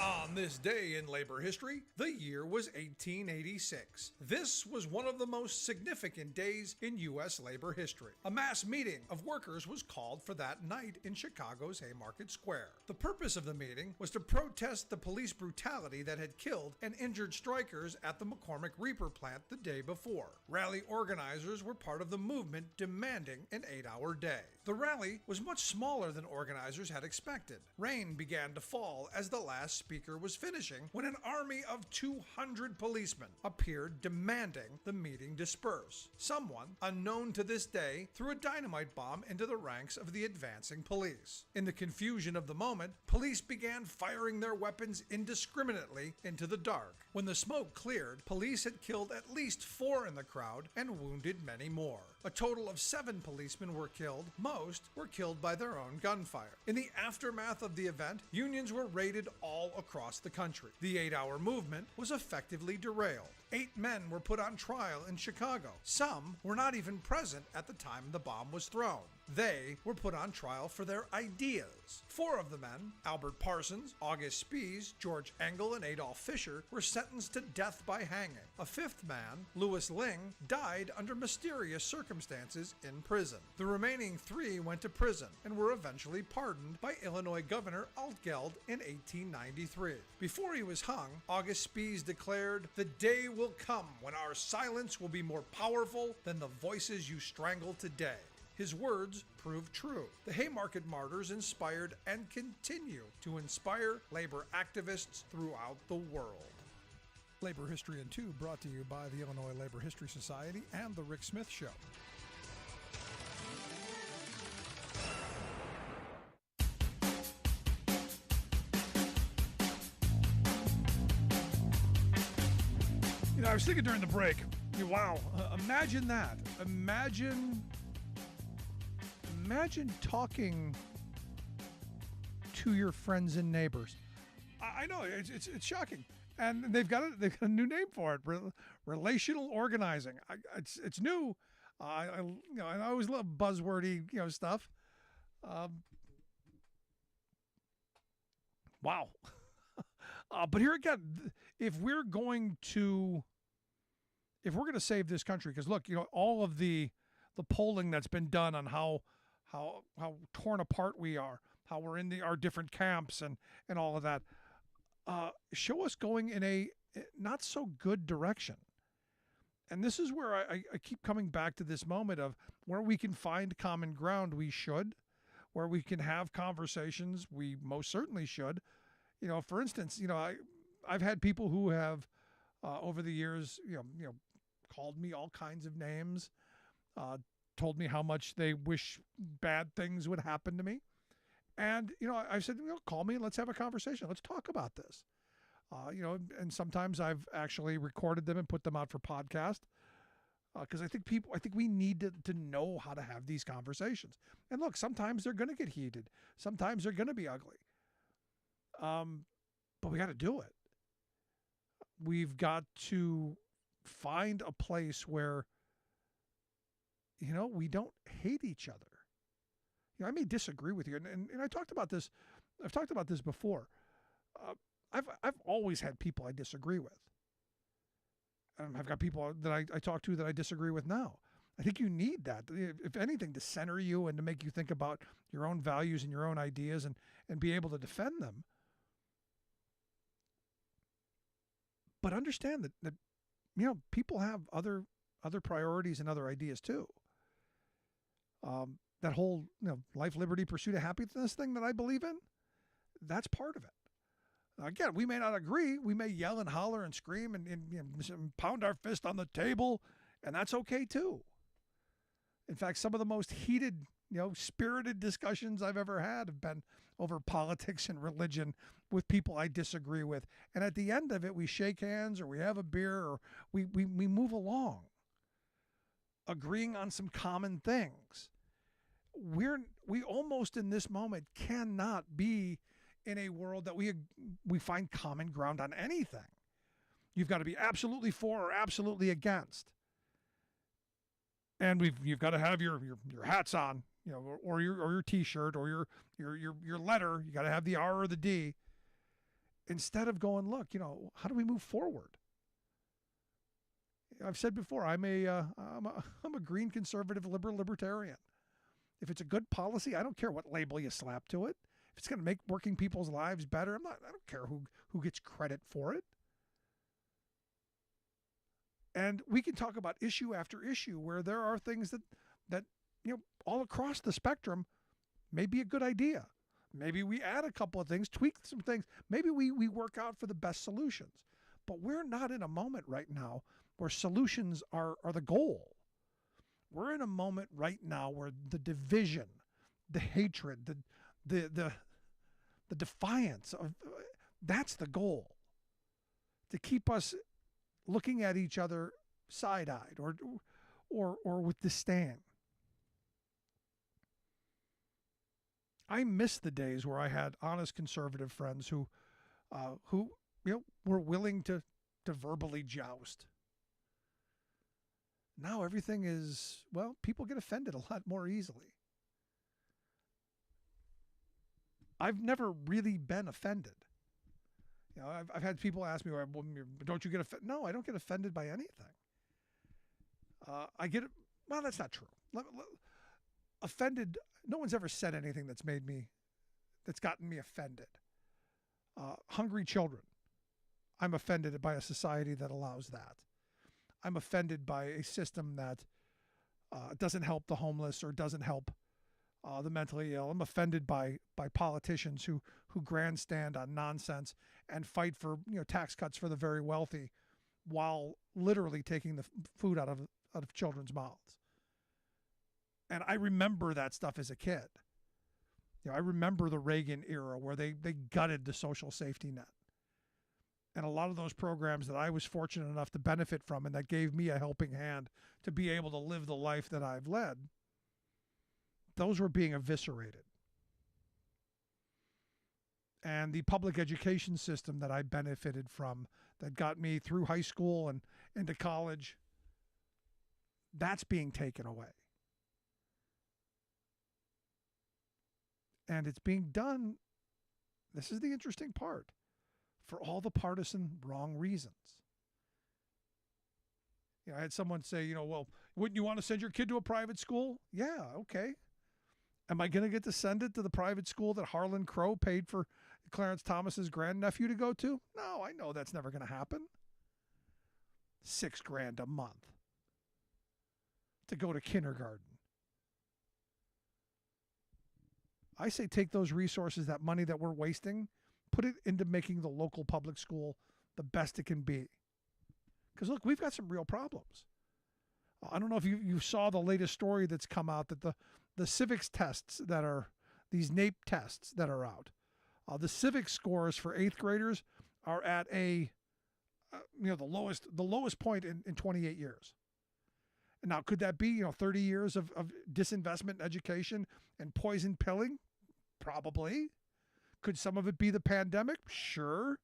On this day in labor history, the year was 1886. This was one of the most significant days in U.S. labor history. A mass meeting of workers was called for that night in Chicago's Haymarket Square. The purpose of the meeting was to protest the police brutality that had killed and injured strikers at the McCormick Reaper plant the day before. Rally organizers were part of the movement demanding an 8-hour day. The rally was much smaller than organizers had expected. Rain began to fall as the last speaker was finishing when an army of 200 policemen appeared demanding the meeting disperse. Someone, unknown to this day, threw a dynamite bomb into the ranks of the advancing police. In the confusion of the moment, police began firing their weapons indiscriminately into the dark. When the smoke cleared, police had killed at least 4 in the crowd and wounded many more. A total of 7 policemen were killed. Most were killed by their own gunfire. In the aftermath of the event, unions were raided all across the country. The 8-hour movement was effectively derailed. 8 men were put on trial in Chicago. Some were not even present at the time the bomb was thrown. They were put on trial for their ideas. 4 of the men, Albert Parsons, August Spies, George Engel, and Adolf Fischer, were sentenced to death by hanging. A 5th man, Louis Ling, died under mysterious circumstances in prison. The remaining 3 went to prison and were eventually pardoned by Illinois Governor Altgeld in 1893. Before he was hung, August Spies declared, "The day will come when our silence will be more powerful than the voices you strangle today." His words proved true. The Haymarket Martyrs inspired and continue to inspire labor activists throughout the world. Labor History in 2 brought to you by the Illinois Labor History Society and The Rick Smith Show. I was thinking during the break, wow, imagine that. Imagine talking to your friends and neighbors. I know it's shocking, and they've got a new name for it: relational organizing. It's new. I always love buzzwordy stuff. Wow. But here again, if we're going to save this country, because look, all of the polling that's been done on how torn apart we are, how we're in our different camps and all of that, show us going in a not so good direction. And this is where I keep coming back to this moment of where we can find common ground, we should. Where we can have conversations, we most certainly should. For instance, I've had people who have over the years, called me all kinds of names, told me how much they wish bad things would happen to me. And, I said, call me and let's have a conversation. Let's talk about this. And sometimes I've actually recorded them and put them out for podcast because I think we need to know how to have these conversations. And look, sometimes they're going to get heated. Sometimes they're going to be ugly. But we got to do it. We've got to find a place where, we don't hate each other. I may disagree with you. And I talked about this. I've talked about this before. I've always had people I disagree with. I've got people that I talk to that I disagree with now. I think you need that, if anything, to center you and to make you think about your own values and your own ideas and be able to defend them. But understand that people have other priorities and other ideas too. That whole life, liberty, pursuit of happiness thing that I believe in, that's part of it. Again, we may not agree. We may yell and holler and scream and pound our fist on the table, and that's okay too. In fact, some of the most heated, spirited discussions I've ever had have been over politics and religion with people I disagree with. And at the end of it, we shake hands or we have a beer or we move along, agreeing on some common things. We almost in this moment cannot be in a world that we find common ground on anything. You've got to be absolutely for or absolutely against. And you've got to have your hats on, or your T-shirt or your letter. You got to have the R or the D. Instead of going, look, how do we move forward? I've said before, I'm a green conservative liberal libertarian. If it's a good policy, I don't care what label you slap to it. If it's going to make working people's lives better, I don't care who gets credit for it. And we can talk about issue after issue where there are things that all across the spectrum may be a good idea. Maybe we add a couple of things, tweak some things. Maybe we work out for the best solutions. But we're not in a moment right now where solutions are the goal. We're in a moment right now where the division, the hatred, the defiance of that's the goal. To keep us looking at each other side-eyed or with disdain. I miss the days where I had honest conservative friends who were willing to verbally joust. Now everything is, people get offended a lot more easily. I've never really been offended. You know, I've had people ask me, well, don't you get offended? No, I don't get offended by anything. I get, well, that's not true. Offended, no one's ever said anything that's gotten me offended. Hungry children. I'm offended by a society that allows that. I'm offended by a system that doesn't help the homeless or doesn't help the mentally ill. I'm offended by politicians who grandstand on nonsense and fight for tax cuts for the very wealthy, while literally taking the food out of children's mouths. And I remember that stuff as a kid. I remember the Reagan era where they gutted the social safety net. And a lot of those programs that I was fortunate enough to benefit from and that gave me a helping hand to be able to live the life that I've led, those were being eviscerated. And the public education system that I benefited from, that got me through high school and into college, that's being taken away. And it's being done, this is the interesting part, for all the partisan wrong reasons. I had someone say, well, wouldn't you want to send your kid to a private school? Yeah, okay. Am I going to get to send it to the private school that Harlan Crow paid for Clarence Thomas's grandnephew to go to? No, I know that's never going to happen. $6,000 a month to go to kindergarten. I say take those resources, that money that we're wasting, put it into making the local public school the best it can be. Because look, we've got some real problems. I don't know if you saw the latest story that's come out, that the civics tests that are, these NAEP tests that are out, the civics scores for 8th graders are at the lowest point in 28 years. Now, could that be 30 years of disinvestment in education and poison pilling? Probably. Could some of it be the pandemic? Sure.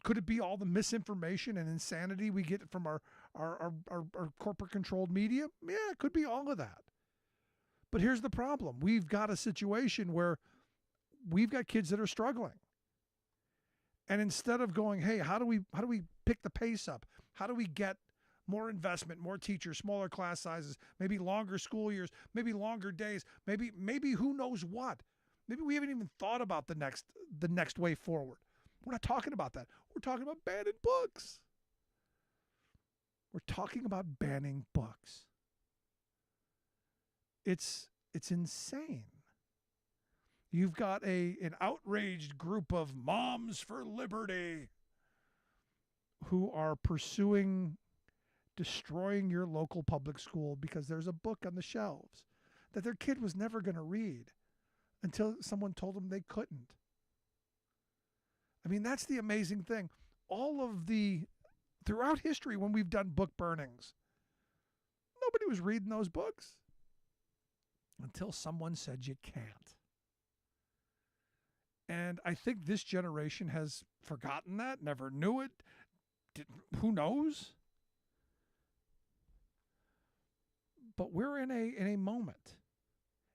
Could it be all the misinformation and insanity we get from our corporate-controlled media? Yeah, it could be all of that. But here's the problem. We've got a situation where we've got kids that are struggling. And instead of going, hey, how do we pick the pace up? How do we get more investment, more teachers, smaller class sizes, maybe longer school years, maybe longer days, maybe who knows what? Maybe we haven't even thought about the next way forward. We're not talking about that. We're talking about banning books. We're talking about banning books. It's insane. You've got an outraged group of moms for liberty who are pursuing destroying your local public school because there's a book on the shelves that their kid was never going to read until someone told them they couldn't. I mean, that's the amazing thing. Throughout history, when we've done book burnings, nobody was reading those books until someone said you can't. And I think this generation has forgotten that, never knew it. Who knows? But we're in a moment,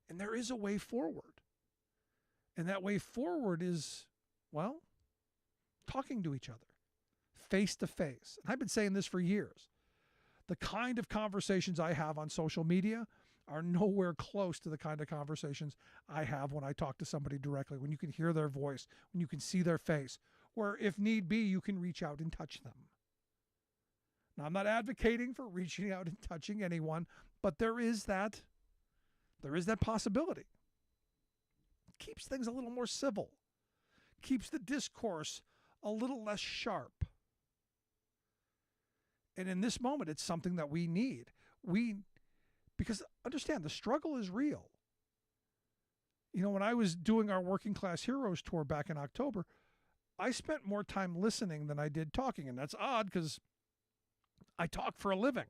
and there is a way forward. And that way forward is, well, talking to each other, face to face. And I've been saying this for years. The kind of conversations I have on social media are nowhere close to the kind of conversations I have when I talk to somebody directly, when you can hear their voice, when you can see their face, where if need be, you can reach out and touch them. Now, I'm not advocating for reaching out and touching anyone, but there is that possibility. It keeps things a little more civil, keeps the discourse a little less sharp. And in this moment, it's something that we need. Because understand, the struggle is real. When I was doing our Working Class Heroes tour back in October, I spent more time listening than I did talking. And that's odd because I talk for a living.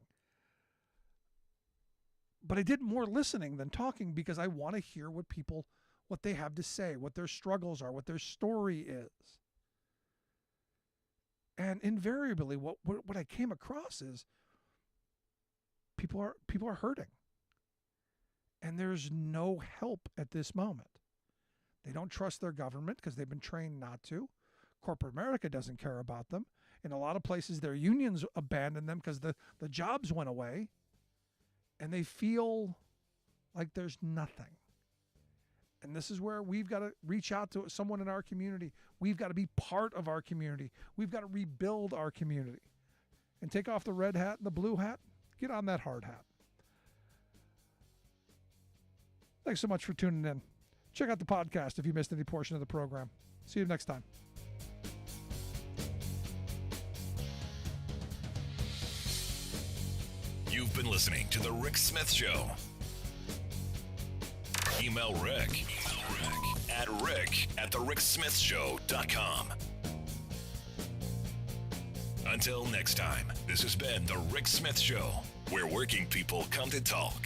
But I did more listening than talking because I want to hear what they have to say, what their struggles are, what their story is. And invariably, what I came across is people are hurting. And there's no help at this moment. They don't trust their government because they've been trained not to. Corporate America doesn't care about them. In a lot of places, their unions abandoned them because the jobs went away. And they feel like there's nothing. And this is where we've got to reach out to someone in our community. We've got to be part of our community. We've got to rebuild our community. And take off the red hat and the blue hat. Get on that hard hat. Thanks so much for tuning in. Check out the podcast if you missed any portion of the program. See you next time. You've been listening to The Rick Smith Show. Email Rick at rick@thericksmithshow.com. Until next time, this has been The Rick Smith Show, where working people come to talk.